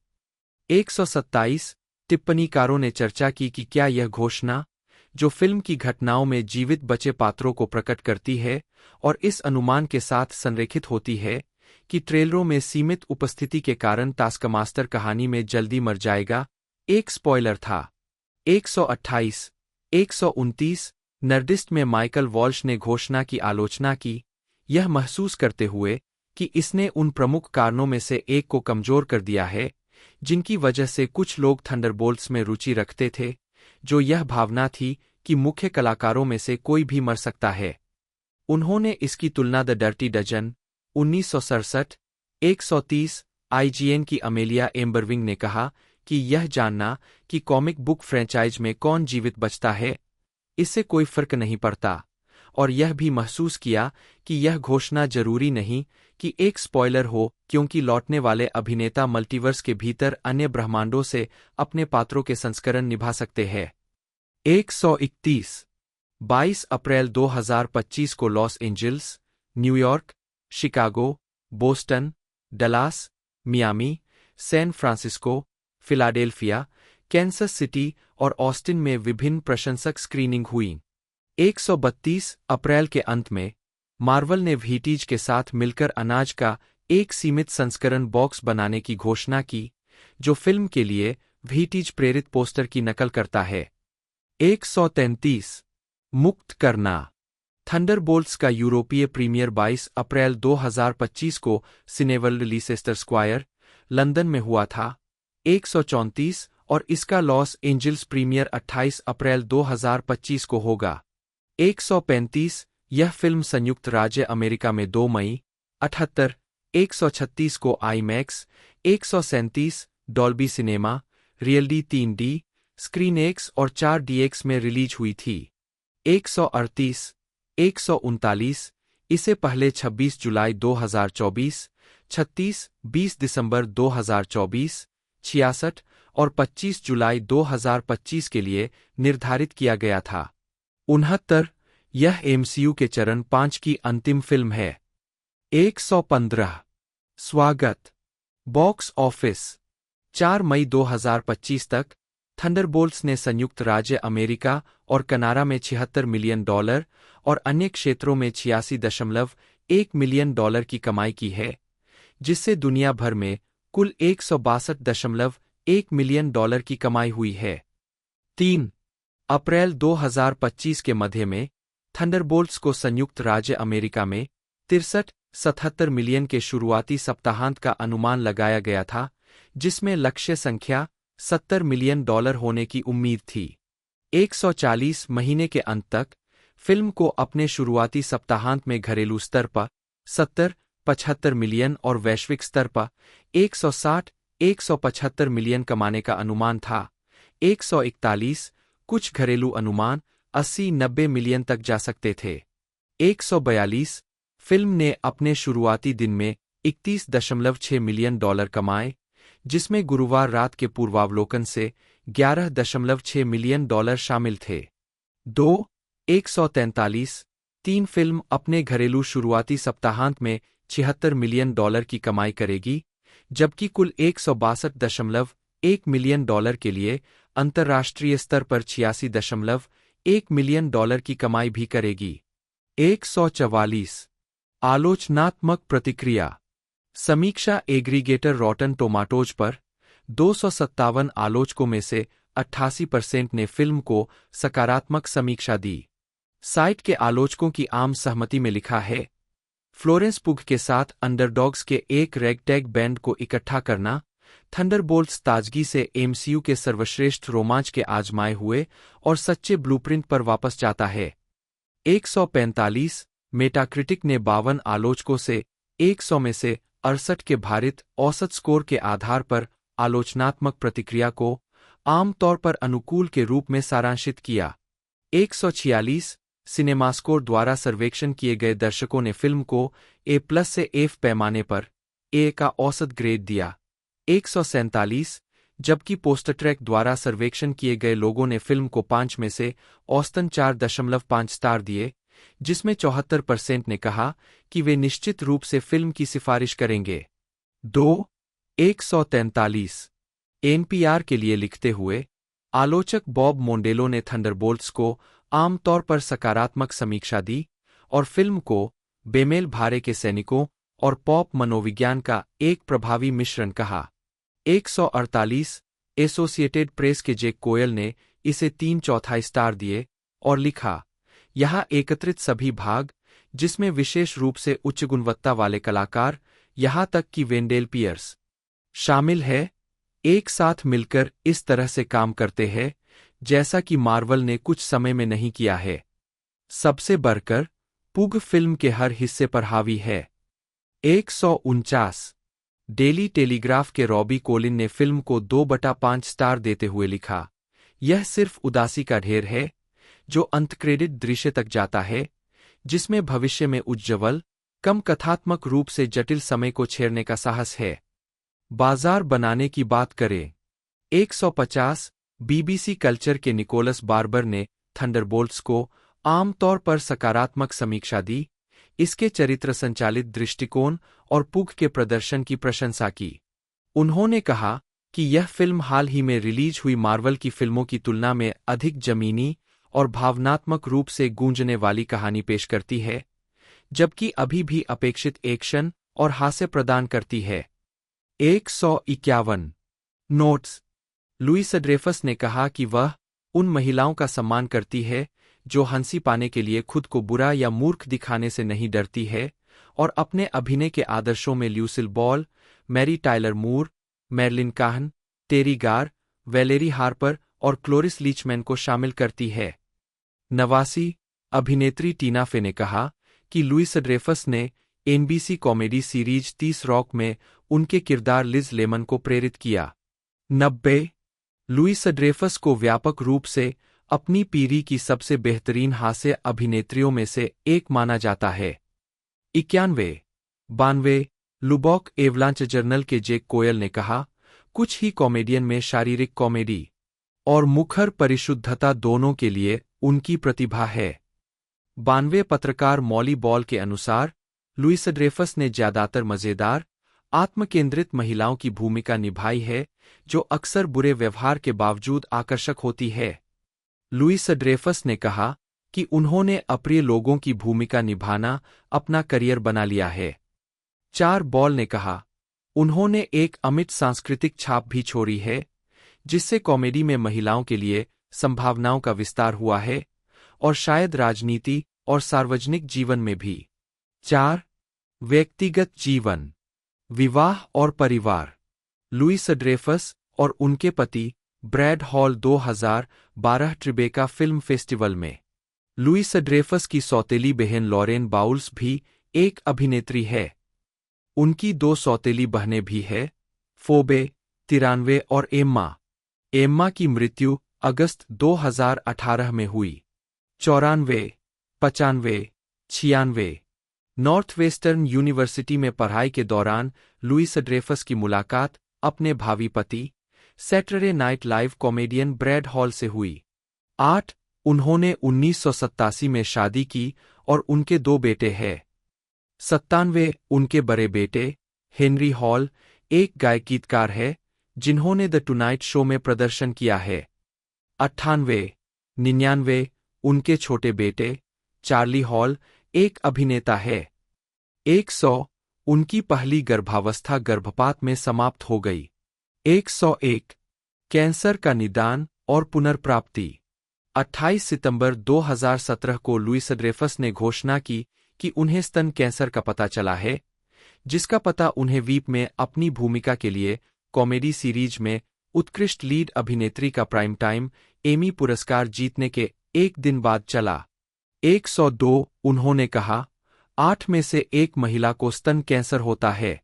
127 टिप्पणीकारों ने चर्चा की कि क्या यह घोषणा, जो फिल्म की घटनाओं में जीवित बचे पात्रों को प्रकट करती है और इस अनुमान के साथ संरेखित होती है कि ट्रेलरों में सीमित उपस्थिति के कारण टास्कमास्टर कहानी में जल्दी मर जाएगा, एक स्पॉइलर था। 128 129 नर्डिस्ट में माइकल वॉल्श ने घोषणा की आलोचना की, यह महसूस करते हुए कि इसने उन प्रमुख कारणों में से एक को कमजोर कर दिया है जिनकी वजह से कुछ लोग थंडरबोल्ट्स में रुचि रखते थे, जो यह भावना थी कि मुख्य कलाकारों में से कोई भी मर सकता है। उन्होंने इसकी तुलना द डर्टी डजन 1967 130 आईजीएन की अमेलिया एम्बरविंग ने कहा कि यह जानना कि कॉमिक बुक फ्रेंचाइज में कौन जीवित बचता है, इससे कोई फर्क नहीं पड़ता, और यह भी महसूस किया कि यह घोषणा जरूरी नहीं कि एक स्पॉइलर हो, क्योंकि लौटने वाले अभिनेता मल्टीवर्स के भीतर अन्य ब्रह्मांडों से अपने पात्रों के संस्करण निभा सकते हैं। 131 22 अप्रैल 2025 को Los Angeles, New York, Chicago, Boston, Dallas, Miami, San Francisco, Philadelphia, Kansas City और ऑस्टिन में विभिन्न प्रशंसक स्क्रीनिंग हुई। 132 अप्रैल के अंत में मार्वल ने वीटीज के साथ मिलकर अनाज का एक सीमित संस्करण बॉक्स बनाने की घोषणा की, जो फिल्म के लिए वीटीज प्रेरित पोस्टर की नकल करता है। 133 मुक्त करना थंडरबोल्ट्स का यूरोपीय प्रीमियर 22 अप्रैल 2025 को सिनेवर्ल्ड लीसेस्टर स्क्वायर, लंदन में हुआ था। 134 और इसका लॉस एंजल्स प्रीमियर 28 अप्रैल 2025 को होगा। 135 यह फिल्म संयुक्त राज्य अमेरिका में 2 मई 78, 136 को IMAX, 137 Dolby Cinema, RealD 3D, ScreenX और 4DX में रिलीज हुई थी। 138 139 इसे पहले 26 जुलाई 2024, 36 20 दिसंबर 2024, 66 और 25 जुलाई 2025 के लिए निर्धारित किया गया था। 69 यह एमसीयू के चरण 5 की अंतिम फिल्म है। 115 स्वागत बॉक्स ऑफिस 4 मई 2025 तक थंडरबोल्ट्स ने संयुक्त राज्य अमेरिका और कनाडा में $76 मिलियन और अन्य क्षेत्रों में $86.1 मिलियन की कमाई की है, जिससे दुनिया भर में कुल $162.1 मिलियन की कमाई हुई है। 3 अप्रैल 2025 के मध्य में थंडरबोल्ट्स को संयुक्त राज्य अमेरिका में 63-77 मिलियन के शुरुआती सप्ताहांत का अनुमान लगाया गया था, जिसमें लक्ष्य संख्या $70 मिलियन होने की उम्मीद थी। 140 महीने के अंत तक फिल्म को अपने शुरुआती सप्ताहांत में घरेलू स्तर पर 70-75 मिलियन और वैश्विक स्तर पर 160-175 मिलियन कमाने का अनुमान था। 141 कुछ घरेलू अनुमान 80-90 मिलियन तक जा सकते थे। 142 फिल्म ने अपने शुरुआती दिन में 31.6 मिलियन कमाए, जिसमें गुरुवार रात के पूर्वावलोकन से 11.6 मिलियन शामिल थे। 143 तीन फिल्म अपने घरेलू शुरुआती सप्ताहांत में 76 मिलियन की कमाई करेगी, जबकि कुल 162.1 मिलियन के लिए अंतर्राष्ट्रीय स्तर पर 86.1 मिलियन की कमाई भी करेगी। 144 आलोचनात्मक प्रतिक्रिया। समीक्षा एग्रीगेटर रॉटन टोमाटोज पर 257 आलोचकों में से 88% ने फिल्म को सकारात्मक समीक्षा दी। साइट के आलोचकों की आम सहमति में लिखा है, फ्लोरेंस पुग के साथ अंडरडॉग्स के एक रैगटैग बैंड को इकट्ठा करना, थंडरबोल्ट्स ताजगी से एमसीयू के सर्वश्रेष्ठ रोमांच के आजमाए हुए और सच्चे ब्लूप्रिंट पर वापस जाता है। 145 मेटाक्रिटिक ने 52 आलोचकों से 100 में से 68 के भारित औसत स्कोर के आधार पर आलोचनात्मक प्रतिक्रिया को आमतौर पर अनुकूल के रूप में सारांशित किया। 146 सिनेमास्कोर द्वारा सर्वेक्षण किए गए दर्शकों ने फिल्म को A+ से F पैमाने पर A का औसत ग्रेड दिया। 147 जबकि पोस्टरट्रैक द्वारा सर्वेक्षण किए गए लोगों ने फिल्म को 5 में से औसतन 4.5 स्टार दिए, जिसमें 74% ने कहा कि वे निश्चित रूप से फिल्म की सिफारिश करेंगे। 143 NPR के लिए लिखते हुए आलोचक बॉब मोंडेलो ने थंडरबोल्ट्स को आमतौर पर सकारात्मक समीक्षा दी और फिल्म को बेमेल भारे के सैनिकों और पॉप मनोविज्ञान का एक प्रभावी मिश्रण कहा। 148 एसोसिएटेड प्रेस के जेक कोयल ने इसे 3/4 स्टार दिए और लिखा, यहाँ एकत्रित सभी भाग, जिसमें विशेष रूप से उच्च गुणवत्ता वाले कलाकार, यहाँ तक कि वेंडेल पियर्स शामिल है, एक साथ मिलकर इस तरह से काम करते हैं जैसा कि मार्वल ने कुछ समय में नहीं किया है। सबसे बढ़कर पुग फिल्म के हर हिस्से पर हावी है। 149 डेली टेलीग्राफ के रॉबी कोलिन ने फिल्म को 2/5 स्टार देते हुए लिखा, यह सिर्फ उदासी का ढेर है जो अंतक्रेडिट दृश्य तक जाता है, जिसमें भविष्य में उज्ज्वल, कम कथात्मक रूप से जटिल समय को छेड़ने का साहस है। बाजार बनाने की बात करें। 150 BBC कल्चर के निकोलस बार्बर ने थंडरबोल्ट्स को आमतौर पर सकारात्मक समीक्षा दी, इसके चरित्र संचालित दृष्टिकोण और पुग के प्रदर्शन की प्रशंसा की। उन्होंने कहा कि यह फिल्म हाल ही में रिलीज हुई मार्वल की फिल्मों की तुलना में अधिक जमीनी और भावनात्मक रूप से गूंजने वाली कहानी पेश करती है, जबकि अभी भी अपेक्षित एक्शन और हास्य प्रदान करती है। 151 नोट्स। लुइस ड्रेफस ने कहा कि वह उन महिलाओं का सम्मान करती है जो हंसी पाने के लिए खुद को बुरा या मूर्ख दिखाने से नहीं डरती है और अपने अभिनय के आदर्शों में ल्यूसिल बॉल, मैरी टाइलर मूर, मैरलिन काहन, टेरी गार, वैलेरी हार्पर और क्लोरिस लीचमैन को शामिल करती है। 89 अभिनेत्री टीना फे ने कहा कि लुइस ड्रेफस ने NBC कॉमेडी सीरीज 30 रॉक में उनके किरदार लिज लेमन को प्रेरित किया। 90 लुइस ड्रेफस को व्यापक रूप से अपनी पीढ़ी की सबसे बेहतरीन हास्य अभिनेत्रियों में से एक माना जाता है। 91 लुबॉक एवलांच जर्नल के जेक कोयल ने कहा, कुछ ही कॉमेडियन में शारीरिक कॉमेडी और मुखर परिशुद्धता दोनों के लिए उनकी प्रतिभा है। 92 पत्रकार मॉली बॉल के अनुसार लुइस ड्रेफस ने ज्यादातर मजेदार, आत्मकेंद्रित महिलाओं की भूमिका निभाई है जो अक्सर बुरे व्यवहार के बावजूद आकर्षक होती है। लुइस ड्रेफस ने कहा कि उन्होंने अप्रिय लोगों की भूमिका निभाना अपना करियर बना लिया है। 4 बॉल ने कहा, उन्होंने एक अमिट सांस्कृतिक छाप भी छोड़ी है, जिससे कॉमेडी में महिलाओं के लिए संभावनाओं का विस्तार हुआ है और शायद राजनीति और सार्वजनिक जीवन में भी। 4. व्यक्तिगत जीवन, विवाह और परिवार। लुइस ड्रेफस और उनके पति Brad Hall 2012 Tribeca Film Festival में। लुइस ड्रेफस की सौतेली बहन लॉरेन बाउल्स भी एक अभिनेत्री है। उनकी 2 सौतेली बहनें भी हैं, फोबे 93 और एम्मा। एम्मा की मृत्यु अगस्त 2018 में हुई। 94, 95, 96। नॉर्थवेस्टर्न यूनिवर्सिटी में पढ़ाई के दौरान लुइस ड्रेफस की मुलाकात अपने भावी पति, Saturday Night Live comedian Brad Hall से हुई। 8. उन्होंने 1987 में शादी की और उनके 2 बेटे हैं। 97. उनके बड़े बेटे, हेनरी हॉल, एक गायकीकार है जिन्होंने द टुनाइट शो में प्रदर्शन किया है। 98, 99. उनके छोटे बेटे, चार्ली हॉल, एक अभिनेता है। 100. उनकी पहली गर्भावस्था गर्भपात में समाप्त हो गई। 101. कैंसर का निदान और पुनर्प्राप्ति। 28 सितंबर 2017 को लुइस ड्रेफस ने घोषणा की कि उन्हें स्तन कैंसर का पता चला है, जिसका पता उन्हें वीप में अपनी भूमिका के लिए कॉमेडी सीरीज में उत्कृष्ट लीड अभिनेत्री का प्राइम टाइम एमी पुरस्कार जीतने के एक दिन बाद चला। 102. उन्होंने कहा, 8 में से 1 महिला को स्तन कैंसर होता है।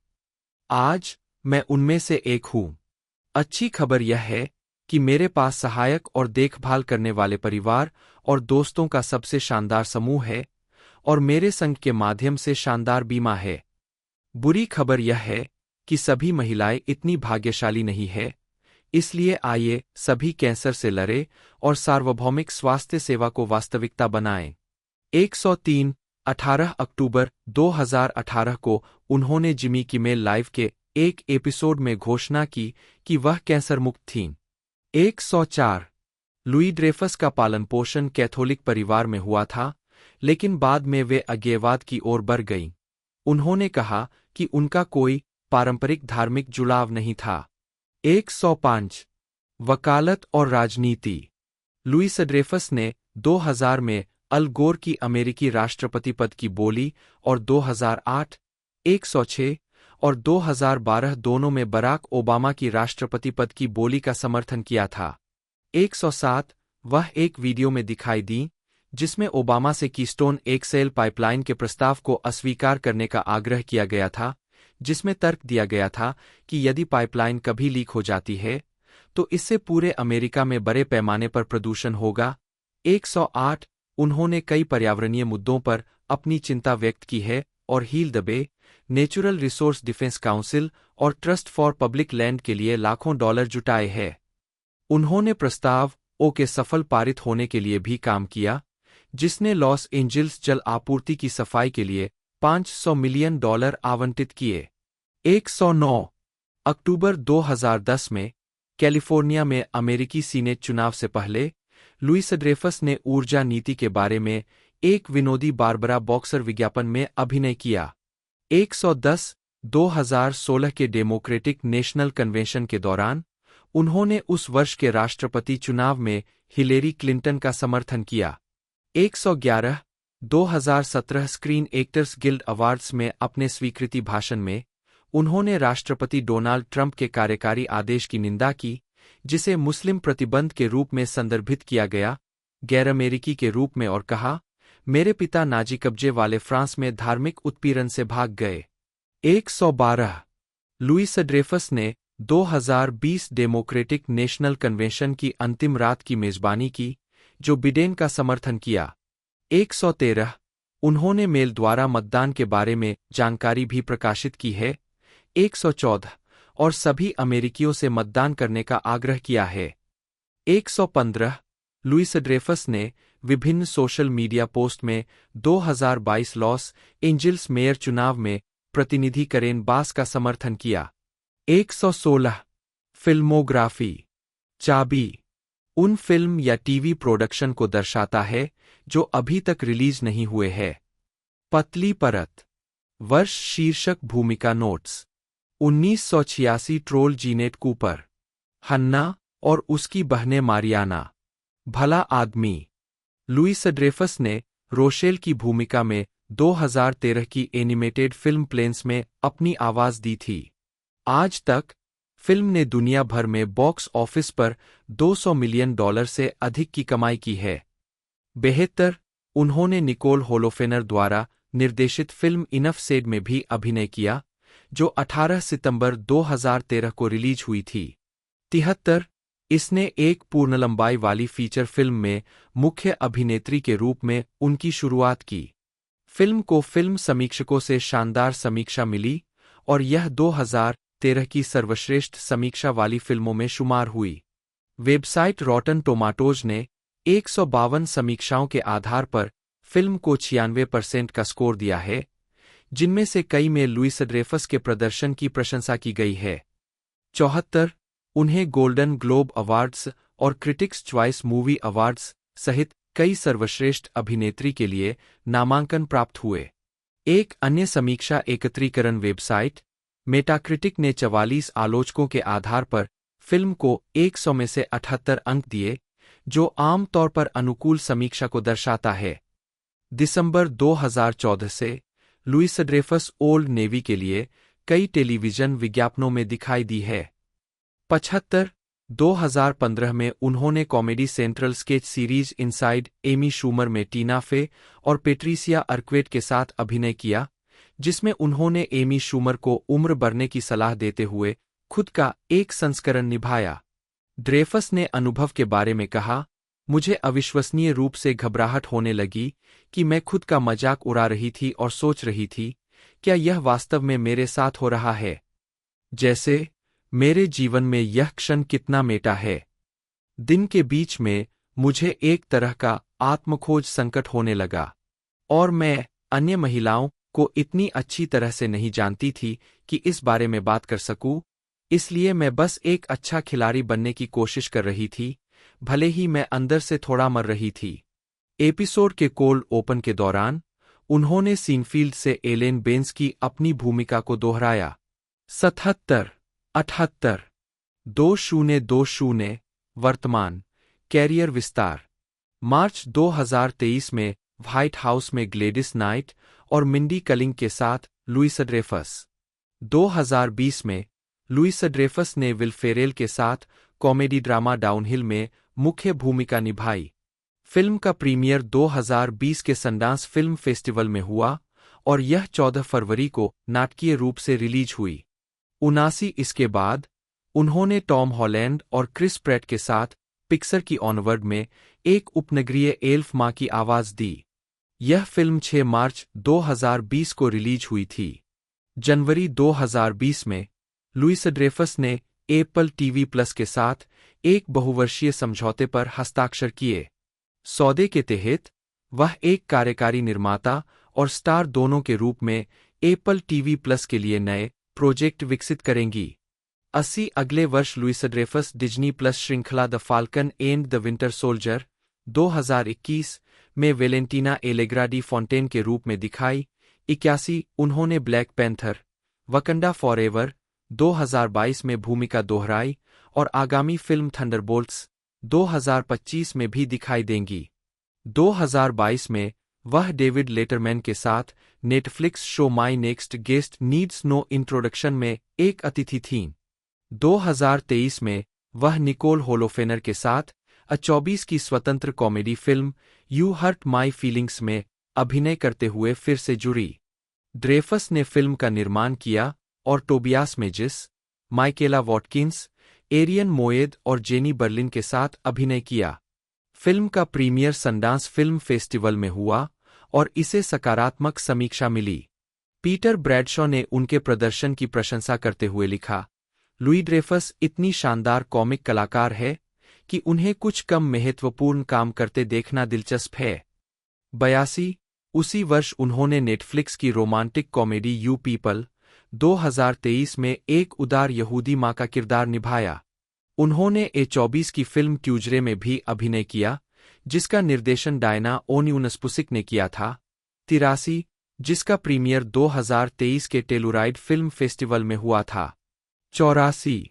आज मैं उनमें से एक हूं। अच्छी खबर यह है कि मेरे पास सहायक और देखभाल करने वाले परिवार और दोस्तों का सबसे शानदार समूह है और मेरे संघ के माध्यम से शानदार बीमा है। बुरी खबर यह है कि सभी महिलाएं इतनी भाग्यशाली नहीं है, इसलिए आइए सभी कैंसर से लड़ें और सार्वभौमिक स्वास्थ्य सेवा को वास्तविकता बनाएं। 103. 18 अक्टूबर 2018 को उन्होंने जिमी किमेल लाइव के एक एपिसोड में घोषणा की कि वह कैंसर मुक्त थीं। 104. लुई ड्रेफस का पालन पोषण कैथोलिक परिवार में हुआ था, लेकिन बाद में वे अज्ञेयवाद की ओर बढ़ गईं। उन्होंने कहा कि उनका कोई पारंपरिक धार्मिक जुड़ाव नहीं था। 105. वकालत और राजनीति। लुइस ड्रेफस ने 2000 में अल गोर की अमेरिकी राष्ट्रपति पद की बोली और 2008, 106 और 2012 दोनों में बराक ओबामा की राष्ट्रपति पद की बोली का समर्थन किया था। 107. वह एक वीडियो में दिखाई दी जिसमें ओबामा से कीस्टोन एक्सएल पाइपलाइन के प्रस्ताव को अस्वीकार करने का आग्रह किया गया था, जिसमें तर्क दिया गया था कि यदि पाइपलाइन कभी लीक हो जाती है तो इससे पूरे अमेरिका में बड़े पैमाने पर प्रदूषण होगा। 108. उन्होंने कई पर्यावरणीय मुद्दों पर अपनी चिंता व्यक्त की है और Heal the Bay, Natural Resource Defense Council और ट्रस्ट फॉर पब्लिक लैंड के लिए लाखों डॉलर जुटाए हैं। उन्होंने प्रस्ताव ओ के सफल पारित होने के लिए भी काम किया, जिसने लॉस एंजिल्स जल आपूर्ति की सफाई के लिए $500 मिलियन आवंटित किए। 109. अक्टूबर 2010 में कैलिफोर्निया में अमेरिकी सीनेट चुनाव से पहले लुइस ड्रेफस ने ऊर्जा नीति के बारे में एक विनोदी बारबरा बॉक्सर विज्ञापन में अभिनय किया। 110. 2016 के डेमोक्रेटिक नेशनल कन्वेंशन के दौरान उन्होंने उस वर्ष के राष्ट्रपति चुनाव में हिलेरी क्लिंटन का समर्थन किया। 111. 2017 स्क्रीन एक्टर्स गिल्ड अवार्ड्स में अपने स्वीकृति भाषण में उन्होंने राष्ट्रपति डोनाल्ड ट्रंप के कार्यकारी आदेश की निंदा की, जिसे मुस्लिम प्रतिबंध के रूप में संदर्भित किया गया, गैर अमेरिकी के रूप में, और कहा, मेरे पिता नाजी कब्जे वाले फ्रांस में धार्मिक उत्पीड़न से भाग गए। 112. लुइस ड्रेफस ने 2020 डेमोक्रेटिक नेशनल कन्वेंशन की अंतिम रात की मेजबानी की, जो बिडेन का समर्थन किया। 113. उन्होंने मेल द्वारा मतदान के बारे में जानकारी भी प्रकाशित की है। 114. और सभी अमेरिकियों से मतदान करने का आग्रह किया है। 115. लुइस ड्रेफस ने विभिन्न सोशल मीडिया पोस्ट में 2022 लॉस एंजिल्स मेयर चुनाव में प्रतिनिधि करेन बास का समर्थन किया। 116. फिल्मोग्राफी। चाबी उन फिल्म या टीवी प्रोडक्शन को दर्शाता है जो अभी तक रिलीज नहीं हुए हैं। पतली परत। वर्ष शीर्षक भूमिका नोट्स। 1986 ट्रोल जीनेट कूपर, हन्ना और उसकी बहनें मारियाना। भला आदमी। लुइस ड्रेफस ने रोशेल की भूमिका में 2013 की एनिमेटेड फिल्म प्लेन्स में अपनी आवाज दी थी। आज तक फिल्म ने दुनिया भर में बॉक्स ऑफिस पर $200 मिलियन से अधिक की कमाई की है। बेहतर उन्होंने निकोल होलोफेनर द्वारा निर्देशित फिल्म इनफ सेड में भी अभिनय किया, जो 18 सितंबर 2013 को रिलीज हुई थी। 73 इसने एक पूर्ण लंबाई वाली फीचर फिल्म में मुख्य अभिनेत्री के रूप में उनकी शुरुआत की। फिल्म को फिल्म समीक्षकों से शानदार समीक्षा मिली और यह 2013 की सर्वश्रेष्ठ समीक्षा वाली फिल्मों में शुमार हुई। वेबसाइट रॉटन टोमाटोज ने 152 समीक्षाओं के आधार पर फिल्म को 96% का स्कोर दिया है, जिनमें से कई में लुइस ड्रेफस के प्रदर्शन की प्रशंसा की गई है। 74 उन्हें गोल्डन ग्लोब अवार्ड्स और क्रिटिक्स चॉइस मूवी अवार्ड्स सहित कई सर्वश्रेष्ठ अभिनेत्री के लिए नामांकन प्राप्त हुए। एक अन्य समीक्षा एकत्रीकरण वेबसाइट मेटाक्रिटिक ने 44 आलोचकों के आधार पर फिल्म को 100 में से 78 अंक दिए, जो आम तौर पर अनुकूल समीक्षा को दर्शाता है। दिसंबर 2014 से लुइस ड्रेफस ओल्ड नेवी के लिए कई टेलीविजन विज्ञापनों में दिखाई दी है। 75 2015 में उन्होंने Comedy Central sketch series Inside Amy Schumer में टीना फे और पेट्रिसिया अर्क्वेट के साथ अभिनय किया, जिसमें उन्होंने एमी शूमर को उम्र बढ़ने की सलाह देते हुए खुद का एक संस्करण निभाया। ड्रेफस ने अनुभव के बारे में कहा, मुझे अविश्वसनीय रूप से घबराहट होने लगी कि मैं खुद का मजाक उड़ा रही थी और सोच रही थी, क्या यह वास्तव में मेरे साथ हो रहा है? जैसे मेरे जीवन में यह क्षण कितना मेटा है। दिन के बीच में मुझे एक तरह का आत्मखोज संकट होने लगा और मैं अन्य महिलाओं को इतनी अच्छी तरह से नहीं जानती थी कि इस बारे में बात कर सकूं, इसलिए मैं बस एक अच्छा खिलाड़ी बनने की कोशिश कर रही थी, भले ही मैं अंदर से थोड़ा मर रही थी। एपिसोड के कोल्ड ओपन के दौरान उन्होंने सीनफील्ड से एलेन बेंस की अपनी भूमिका को दोहराया। 77 78 2020 वर्तमान कैरियर विस्तार। मार्च 2023 में व्हाइट हाउस में ग्लेडिस नाइट और मिंडी कलिंग के साथ लुइस ड्रेफस। 2020 में लुइस ड्रेफस ने विल फेरेल के साथ कॉमेडी ड्रामा डाउनहिल में मुख्य भूमिका निभाई। फिल्म का प्रीमियर 2020 के सनडांस फिल्म फेस्टिवल में हुआ और यह 14 फरवरी को नाटकीय रूप से रिलीज हुई। 79 इसके बाद उन्होंने टॉम हॉलैंड और क्रिस प्रैट के साथ पिक्सर की ऑनवर्ड में एक उपनगरीय एल्फ माँ की आवाज दी। यह फिल्म 6 मार्च 2020 को रिलीज हुई थी। जनवरी 2020 में लुइस ड्रेफस ने एप्पल टीवी प्लस के साथ एक बहुवर्षीय समझौते पर हस्ताक्षर किए। सौदे के तहत वह एक कार्यकारी निर्माता और स्टार दोनों के रूप में एप्पल टीवी प्लस के लिए नए प्रोजेक्ट विकसित करेंगी। 80 अगले वर्ष लुइस ड्रेफस डिज्नी प्लस श्रृंखला the Falcon and the Winter Soldier 2021 में वेलेंटीना एलेग्रा डी फॉन्टेन के रूप में दिखाई। 81 उन्होंने ब्लैक पैंथर वकंडा फॉरएवर 2022 में भूमिका दोहराई और आगामी फिल्म थंडरबोल्ट्स 2025 में भी दिखाई देंगी। 2022 में वह डेविड लेटरमैन के साथ Netflix show My Next Guest Needs No Introduction में एक अतिथि थीं। 2023 में वह निकोल होलोफेनर के साथ A24 की स्वतंत्र comedy film You Hurt My Feelings में अभिनय करते हुए फिर से जुड़ी। ड्रेफस ने फिल्म का निर्माण किया और टोबियास मेजिस, माइकेला वॉटकिंस, एरियन मोएद और जेनी बर्लिन के साथ अभिनय किया। फिल्म का प्रीमियर सनडांस फिल्म फेस्टिवल में हुआ और इसे सकारात्मक समीक्षा मिली। पीटर ब्रैडशॉ ने उनके प्रदर्शन की प्रशंसा करते हुए लिखा, लुई ड्रेफस इतनी शानदार कॉमिक कलाकार है कि उन्हें कुछ कम महत्वपूर्ण काम करते देखना दिलचस्प है। 82 उसी वर्ष उन्होंने नेटफ्लिक्स की रोमांटिक कॉमेडी यू पीपल 2023 में एक उदार यहूदी माँ का किरदार निभाया। उन्होंने A24 की फिल्म ट्यूजरे में भी अभिनय किया, जिसका निर्देशन डायना ओन्यूनस्पुसिक ने किया था। 83 जिसका प्रीमियर 2023 के टेलुराइड फिल्म फेस्टिवल में हुआ था। 84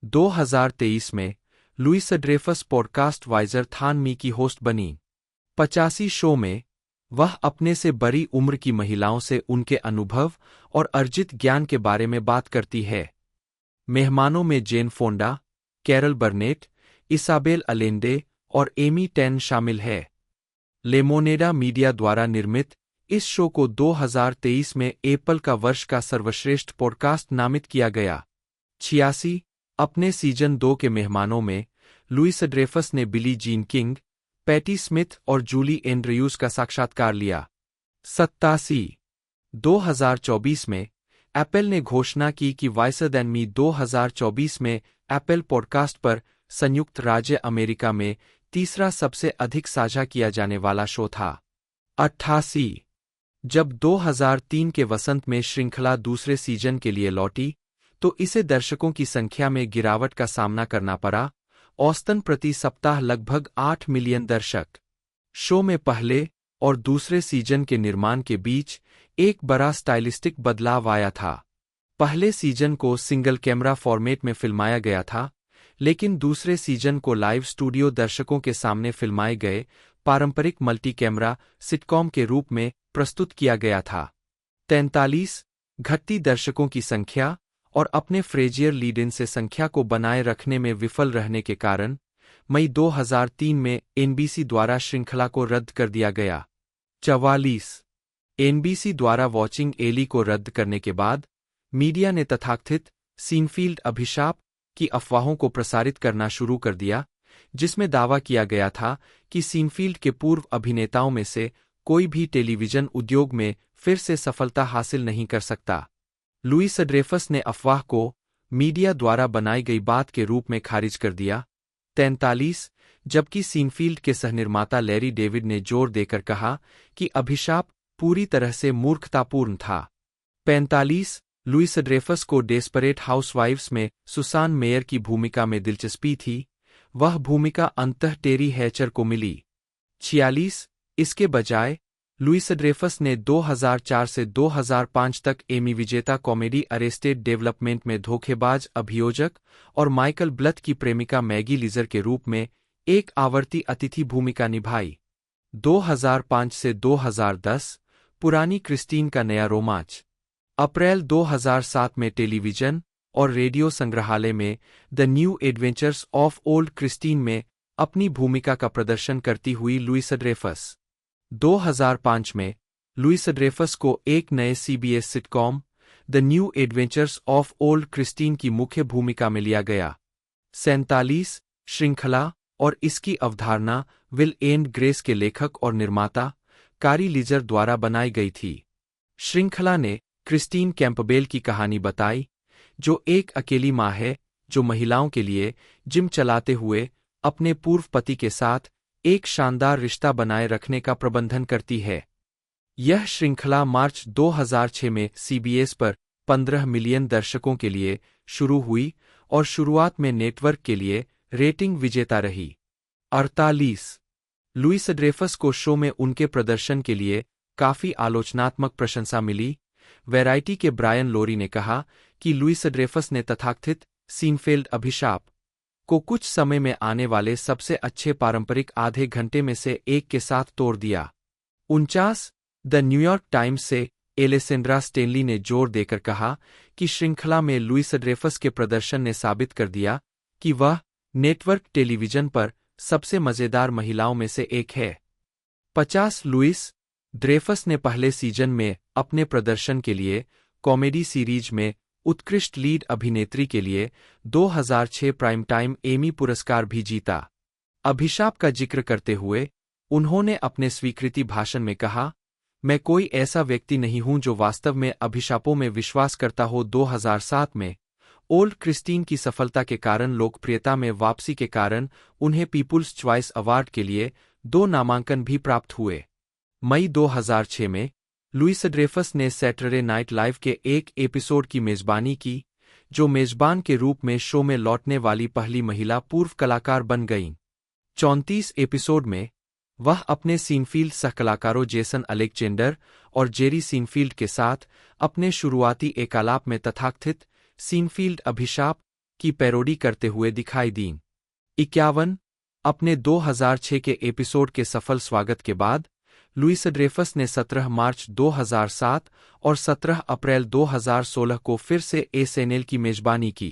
2023 में लुइसा ड्रेफस पॉडकास्ट वाइजर थान मी की होस्ट बनी। 85 शो में वह अपने से बड़ी उम्र की महिलाओं से उनके अनुभव और अर्जित ज्ञान के बारे में बात करती है। मेहमानों में जेन फोंडा, कैरल बर्नेट, इसाबेल अलेंडे और एमी टेन शामिल है। लेमोनेडा मीडिया द्वारा निर्मित इस शो को 2023 में एप्पल का वर्ष का सर्वश्रेष्ठ पॉडकास्ट नामित किया गया। 86 अपने सीजन 2 के मेहमानों में लुइसा ड्रेफस ने Billie Jean King, Patti Smith और जूली एंड्रयूज का साक्षात्कार लिया। 87 2024 में एप्पल ने घोषणा की कि वाइसर दैन मी 2024 में एप्पल पॉडकास्ट पर संयुक्त राज्य अमेरिका में तीसरा सबसे अधिक साझा किया जाने वाला शो था। 88 जब 2003 के वसंत में श्रृंखला दूसरे सीजन के लिए लौटी तो इसे दर्शकों की संख्या में गिरावट का सामना करना पड़ा, औसतन प्रति सप्ताह लगभग 8 मिलियन दर्शक। शो में पहले और दूसरे सीजन के निर्माण के बीच एक बड़ा स्टाइलिस्टिक बदलाव आया था। पहले सीजन को सिंगल कैमरा फॉर्मेट में फिल्माया गया था, लेकिन दूसरे सीजन को लाइव स्टूडियो दर्शकों के सामने फिल्माए गए पारंपरिक मल्टी कैमरा सिटकॉम के रूप में प्रस्तुत किया गया था। 43 घटती दर्शकों की संख्या और अपने फ्रेजियर लीड इन से संख्या को बनाए रखने में विफल रहने के कारण मई 2003 में एनबीसी द्वारा श्रृंखला को रद्द कर दिया गया। 44 एनबीसी द्वारा वॉचिंग एली को रद्द करने के बाद मीडिया ने तथाकथित सीनफील्ड अभिशाप की अफवाहों को प्रसारित करना शुरू कर दिया, जिसमें दावा किया गया था कि सीनफील्ड के पूर्व अभिनेताओं में से कोई भी टेलीविजन उद्योग में फिर से सफलता हासिल नहीं कर सकता। लुइसा ड्रेफस ने अफवाह को मीडिया द्वारा बनाई गई बात के रूप में खारिज कर दिया। 43 जबकि सीनफील्ड के सहनिर्माता लैरी डेविड ने जोर देकर कहा कि अभिशाप पूरी तरह से मूर्खतापूर्ण था। 45 लुइसा ड्रेफस को डेस्परेट हाउसवाइव्स में सुसान मेयर की भूमिका में दिलचस्पी थी, वह भूमिका अंततः टेरी हैचर को मिली। 46 इसके बजाय लुइसा ड्रेफस ने 2004 से 2005 तक एमी विजेता कॉमेडी अरेस्टेड डेवलपमेंट में धोखेबाज अभियोजक और माइकल ब्लथ की प्रेमिका मैगी लीजर के रूप में एक आवर्ती अतिथि भूमिका निभाई। 2005 से 2010 पुरानी क्रिस्टीन का नया रोमांच। अप्रैल 2007 में टेलीविजन और रेडियो संग्रहालय में the new adventures of old Christine में अपनी भूमिका का प्रदर्शन करती हुई लुइसा ड्रेफस। 2005 में लुइसा ड्रेफस को एक नए CBS sitcom the new adventures of old Christine की मुख्य भूमिका में लिया गया। 47 श्रृंखला और इसकी अवधारणा विल एंड ग्रेस के लेखक और निर्माता कारी लीजर द्वारा बनाई गई थी। श्रृंखला ने क्रिस्टीन कैंपबेल की कहानी बताई, जो एक अकेली माँ है जो महिलाओं के लिए जिम चलाते हुए अपने पूर्व पति के साथ एक शानदार रिश्ता बनाए रखने का प्रबंधन करती है। यह श्रृंखला मार्च 2006 में सीबीएस पर 15 मिलियन दर्शकों के लिए शुरू हुई और शुरुआत में नेटवर्क के लिए रेटिंग विजेता रही। 48 लुइसा ड्रेफस को शो में उनके प्रदर्शन के लिए काफी आलोचनात्मक प्रशंसा मिली। वैरायटी के ब्रायन लोरी ने कहा कि लुइसा ड्रेफस ने तथाकथित सीनफील्ड अभिशाप को कुछ समय में आने वाले सबसे अच्छे पारंपरिक आधे घंटे में से एक के साथ तोड़ दिया। 49 द न्यूयॉर्क टाइम्स से एलेसेंड्रा स्टेनली ने जोर देकर कहा कि श्रृंखला में लुइसा ड्रेफस के प्रदर्शन ने साबित कर दिया कि वह नेटवर्क टेलीविजन पर सबसे मजेदार महिलाओं में से एक है। 50 लुइस ड्रेफस ने पहले सीजन में अपने प्रदर्शन के लिए कॉमेडी सीरीज में उत्कृष्ट लीड अभिनेत्री के लिए 2006 प्राइम टाइम एमी पुरस्कार भी जीता। अभिशाप का जिक्र करते हुए उन्होंने अपने स्वीकृति भाषण में कहा, मैं कोई ऐसा व्यक्ति नहीं हूं जो वास्तव में अभिशापों में विश्वास करता हो। 2007 में ओल्ड क्रिस्टीन की सफलता के कारण लोकप्रियता में वापसी के कारण उन्हें पीपुल्स च्वाइस अवार्ड के लिए 2 नामांकन भी प्राप्त हुए। मई 2006 में लुइसा ड्रेफस ने सैटरडे नाइट लाइव के एक एपिसोड की मेजबानी की, जो मेजबान के रूप में शो में लौटने वाली पहली महिला पूर्व कलाकार बन गईं। 34 एपिसोड में वह अपने सीनफील्ड सहकलाकारों जेसन अलेक्जेंडर और जेरी सीनफील्ड के साथ अपने शुरुआती एकालाप में तथाकथित सीनफील्ड अभिशाप की पैरोडी करते हुए दिखाई दीं। 51 अपने 2006 के एपिसोड के सफल स्वागत के बाद लुइस ड्रेफस ने 17 मार्च 2007 और 17 अप्रैल 2016 को फिर से एसएनएल की मेजबानी की।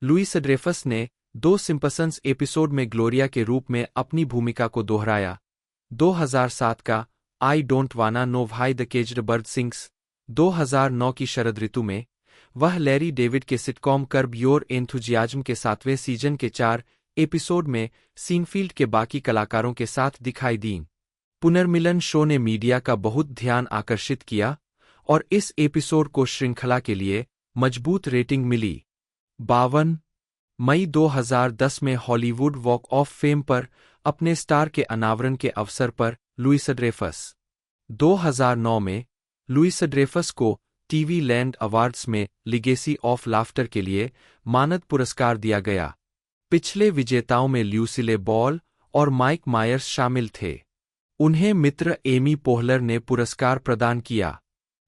लुइस ड्रेफस ने 2 सिम्पसंस एपिसोड में ग्लोरिया के रूप में अपनी भूमिका को दोहराया। 2007 का आई डोंट वाना know why the caged bird sings, 2009 की शरद ऋतु में वह लैरी डेविड के सिटकॉम कर्ब योर एंथुजियाज्म के 7वें सीजन के 4 एपिसोड में सीनफील्ड के बाकी कलाकारों के साथ दिखाई दीं। पुनर्मिलन शो ने मीडिया का बहुत ध्यान आकर्षित किया और इस एपिसोड को श्रृंखला के लिए मजबूत रेटिंग मिली। 52 मई 2010 में हॉलीवुड वॉक ऑफ फेम पर अपने स्टार के अनावरण के अवसर पर लुइस ड्रेफस। 2009 में लुइस ड्रेफस को टीवी लैंड अवार्ड्स में लिगेसी ऑफ लाफ्टर के लिए मानद पुरस्कार दिया गया। पिछले विजेताओं में ल्यूसिले बॉल और माइक मायर्स शामिल थे। उन्हें मित्र एमी पोहलर ने पुरस्कार प्रदान किया।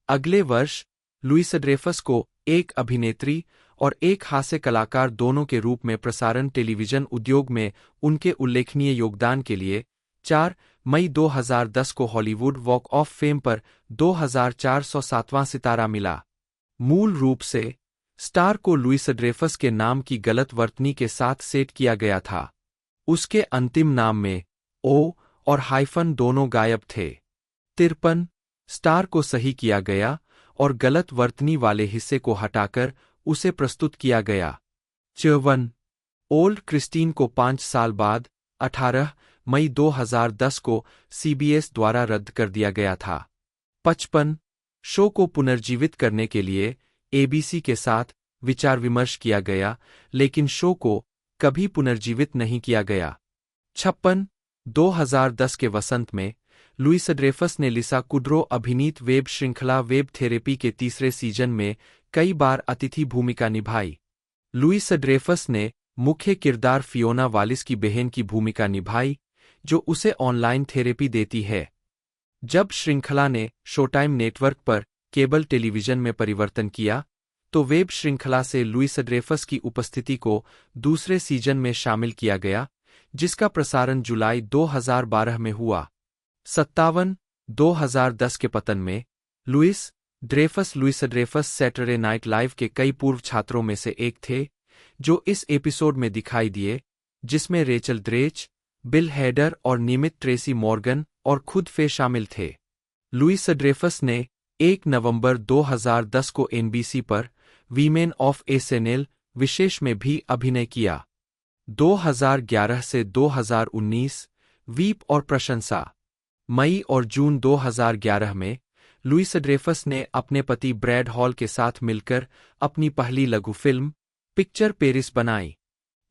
अगले वर्ष लुइस ड्रेफस को एक अभिनेत्री और एक हास्य कलाकार दोनों के रूप में प्रसारण टेलीविजन उद्योग में उनके उल्लेखनीय योगदान के लिए 4 मई 2010 को हॉलीवुड वॉक ऑफ फेम पर 2407वां सितारा मिला। मूल रूप से स्टार को लुइस ड्रेफस के नाम की गलत वर्तनी के साथ सेट किया गया था। उसके अंतिम नाम में ओ और हाइफन दोनों गायब थे। 53 स्टार को सही किया गया और गलत वर्तनी वाले हिस्से को हटाकर उसे प्रस्तुत किया गया। 54 ओल्ड क्रिस्टीन को 5 साल बाद 18 मई 2010 को सीबीएस द्वारा रद्द कर दिया गया था। 55 शो को पुनर्जीवित करने के लिए एबीसी के साथ विचार विमर्श किया गया, लेकिन शो को कभी पुनर्जीवित नहीं किया गया। 56 2010 के वसंत में लुइस ड्रेफस ने लिसा कुड्रो अभिनीत वेब श्रृंखला वेब थेरेपी के तीसरे सीजन में कई बार अतिथि भूमिका निभाई। लुइस ड्रेफस ने मुख्य किरदार फियोना वालिस की बहन की भूमिका निभाई, जो उसे ऑनलाइन थेरेपी देती है। जब श्रृंखला ने शोटाइम नेटवर्क पर केबल टेलीविजन में परिवर्तन किया, तो वेब श्रृंखला से लुइस ड्रेफस की उपस्थिति को दूसरे सीजन में शामिल किया गया, जिसका प्रसारण जुलाई 2012 में हुआ। 57 2010 के पतन में Louis Dreyfus Saturday Night Live के कई पूर्व छात्रों में से एक थे, जो इस एपिसोड में दिखाई दिए, जिसमें रेचल द्रेच, बिल हेडर और नियमित ट्रेसी मॉर्गन और खुद फे शामिल थे। लुइस ड्रेफस ने 1 नवंबर 2010 को एनबीसी पर वीमेन ऑफ एसएनएल विशेष में भी अभिनय किया। 2011 से 2019 वीप और प्रशंसा। मई और जून 2011 में लुइस ड्रेफस ने अपने पति ब्रैड हॉल के साथ मिलकर अपनी पहली लघु फिल्म पिक्चर पेरिस बनाई।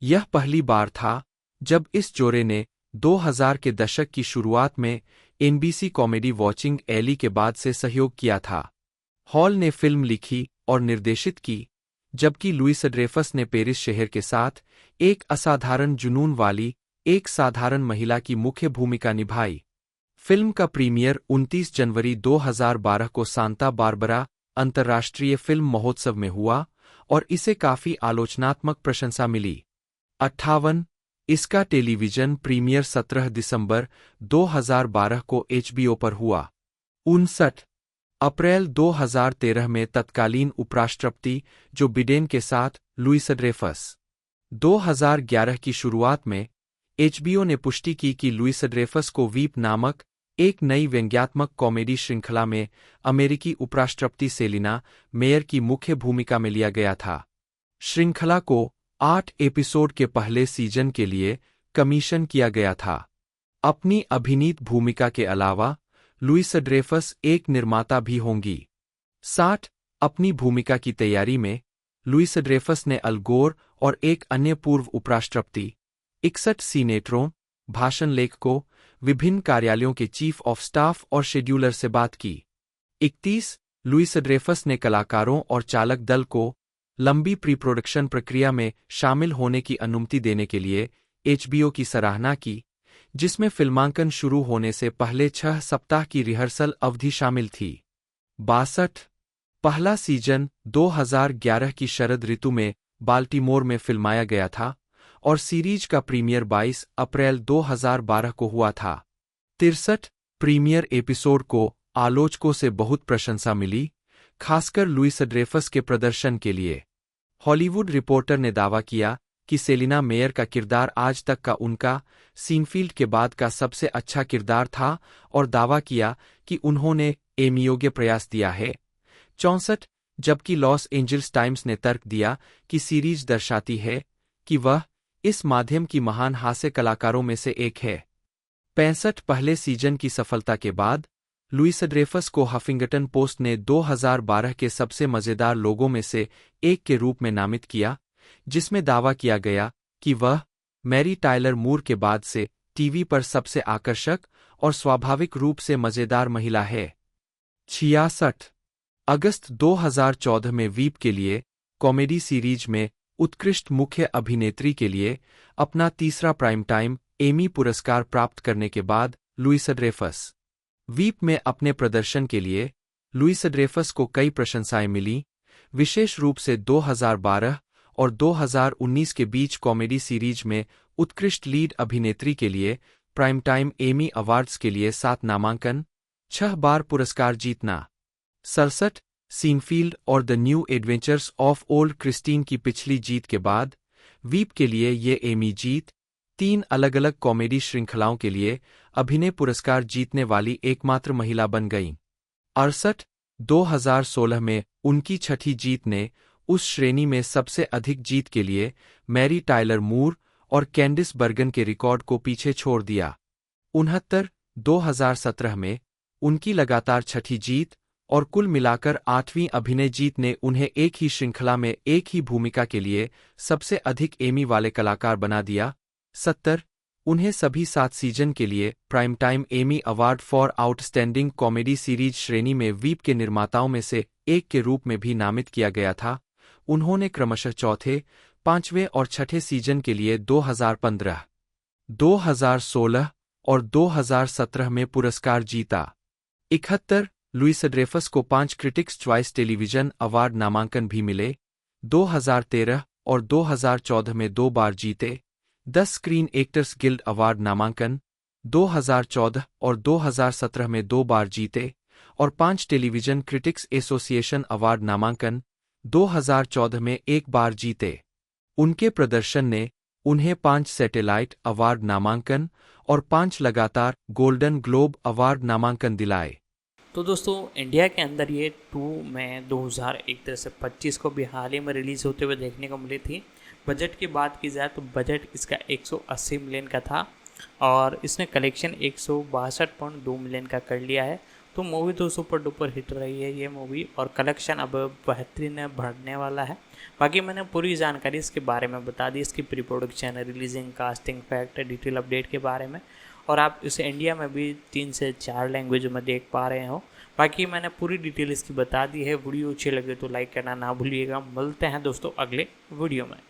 यह पहली बार था जब इस जोड़े ने 2000 के दशक की शुरुआत में एनबीसी कॉमेडी वॉचिंग एली के बाद से सहयोग किया था। हॉल ने फिल्म लिखी और निर्देशित की, जबकि लुइस ड्रेफस ने पेरिस शहर के साथ एक असाधारण जुनून वाली एक साधारण महिला की मुख्य भूमिका निभाई। फिल्म का प्रीमियर 29 जनवरी 2012 को सांता बारबरा अंतर्राष्ट्रीय फिल्म महोत्सव में हुआ और इसे काफी आलोचनात्मक प्रशंसा मिली। 58 इसका टेलीविजन प्रीमियर 17 दिसंबर 2012 को एचबीओ पर हुआ। 59 अप्रैल 2013 में तत्कालीन उपराष्ट्रपति जो बिडेन के साथ लुइस ड्रेफस। 2011 की शुरुआत में एचबीओ ने पुष्टि की कि लुइस ड्रेफस को वीप नामक एक नई व्यंग्यात्मक कॉमेडी श्रृंखला में अमेरिकी उपराष्ट्रपति सेलिना मेयर की मुख्य भूमिका में लिया गया था। श्रृंखला को 8 एपिसोड के पहले सीजन के लिए कमीशन किया गया था। अपनी अभिनीत भूमिका के अलावा लुइस ड्रेफस एक निर्माता भी होंगी। 60 अपनी भूमिका की तैयारी में लुइस ड्रेफस ने अल गोर और एक अन्य पूर्व उपराष्ट्रपति, 61 सीनेटरों, भाषण लेखकों, विभिन्न कार्यालयों के चीफ ऑफ स्टाफ और शेड्यूलर से बात की। 31 लुइस ड्रेफस ने कलाकारों और चालक दल को लंबी प्री प्रोडक्शन प्रक्रिया में शामिल होने की अनुमति देने के लिए एचबीओ की सराहना की, जिसमें फिल्मांकन शुरू होने से पहले 6 सप्ताह की रिहर्सल अवधि शामिल थी। 62 पहला सीजन 2011 की शरद ऋतु में बाल्टीमोर में फिल्माया गया था और सीरीज का प्रीमियर 22 अप्रैल 2012 को हुआ था। 63 प्रीमियर एपिसोड को आलोचकों से बहुत प्रशंसा मिली, खासकर लुइस ड्रेफस के प्रदर्शन के लिए। हॉलीवुड रिपोर्टर ने दावा किया कि सेलिना मेयर का किरदार आज तक का उनका सीनफील्ड के बाद का सबसे अच्छा किरदार था और दावा किया कि उन्होंने एमी योग्य प्रयास दिया है। 64 जबकि लॉस एंजल्स टाइम्स ने तर्क दिया कि सीरीज दर्शाती है कि वह इस माध्यम की महान हास्य कलाकारों में से एक है। 65 पहले सीजन की सफलता के बाद लुइस ड्रेफस को हफिंगटन पोस्ट ने 2012 के सबसे मजेदार लोगों में से एक के रूप में नामित किया, जिसमें दावा किया गया कि वह मैरी टायलर मूर के बाद से टीवी पर सबसे आकर्षक और स्वाभाविक रूप से मजेदार महिला है। 66 अगस्त 2014 में वीप के लिए कॉमेडी सीरीज में उत्कृष्ट मुख्य अभिनेत्री के लिए अपना तीसरा प्राइम टाइम एमी पुरस्कार प्राप्त करने के बाद लुइस ड्रेफस वीप में अपने प्रदर्शन के लिए लुइस ड्रेफस को कई प्रशंसाएं मिलीं, विशेष रूप से 2012 और 2019 के बीच कॉमेडी सीरीज में उत्कृष्ट लीड अभिनेत्री के लिए प्राइम टाइम एमी अवार्ड्स के लिए 7 नामांकन, 6 बार पुरस्कार जीतना। 67 सीनफील्ड और the new adventures of old Christine की पिछली जीत के बाद वीप के लिए ये एमी जीत 3 अलग-अलग कॉमेडी श्रृंखलाओं के लिए अभिनय पुरस्कार जीतने वाली एकमात्र महिला बन गईं। 68 2016 में उनकी छठी जीत ने उस श्रेणी में सबसे अधिक जीत के लिए मैरी टायलर मूर और कैंडिस बर्गन के रिकॉर्ड को पीछे छोड़ दिया। 69 2017 में उनकी लगातार छठी जीत और कुल मिलाकर 8वीं अभिनय जीत ने उन्हें एक ही श्रृंखला में एक ही भूमिका के लिए सबसे अधिक एमी वाले कलाकार बना दिया। 70 उन्हें सभी 7 सीजन के लिए prime time Emmy award for outstanding comedy series श्रेणी में वीप के निर्माताओं में से एक के रूप में भी नामित किया गया था। उन्होंने क्रमशः चौथे, 5वें और 6ठे सीजन के लिए 2015, 2016 और 2017 में पुरस्कार जीता। 71 लुइस ड्रेफस को 5 क्रिटिक्स चॉइस टेलीविजन अवार्ड नामांकन भी मिले, 2013 और 2014 में 2 बार जीते। 10 स्क्रीन एक्टर्स गिल्ड अवार्ड नामांकन 2014 और 2017 में 2 बार जीते और 5 टेलीविजन क्रिटिक्स एसोसिएशन अवार्ड नामांकन 2014 में 1 बार जीते। उनके प्रदर्शन ने उन्हें 5 सैटेलाइट अवार्ड नामांकन और 5 लगातार गोल्डन ग्लोब अवार्ड नामांकन दिलाए। तो दोस्तों इंडिया के अंदर ये 2 मई 2025 को भी हाल ही में रिलीज़ होते हुए देखने को मिली थी। बजट की बात की जाए तो बजट इसका 180 मिलियन का था और इसने कलेक्शन 162.2 मिलियन का कर लिया है। तो मूवी तो सुपर डुपर हिट रही है ये मूवी और कलेक्शन अब बेहतरीन बढ़ने वाला है। बाकी मैंने पूरी जानकारी इसके बारे में बता दी, इसकी pre production, releasing, casting, fact, detail update के बारे में, और आप इसे इंडिया में भी 3 से 4 लैंग्वेज में देख पा रहे हो। बाकी मैंने पूरी डिटेल इसकी बता दी है। वीडियो अच्छी लगे तो लाइक करना ना भूलिएगा। मिलते हैं दोस्तों अगले वीडियो में।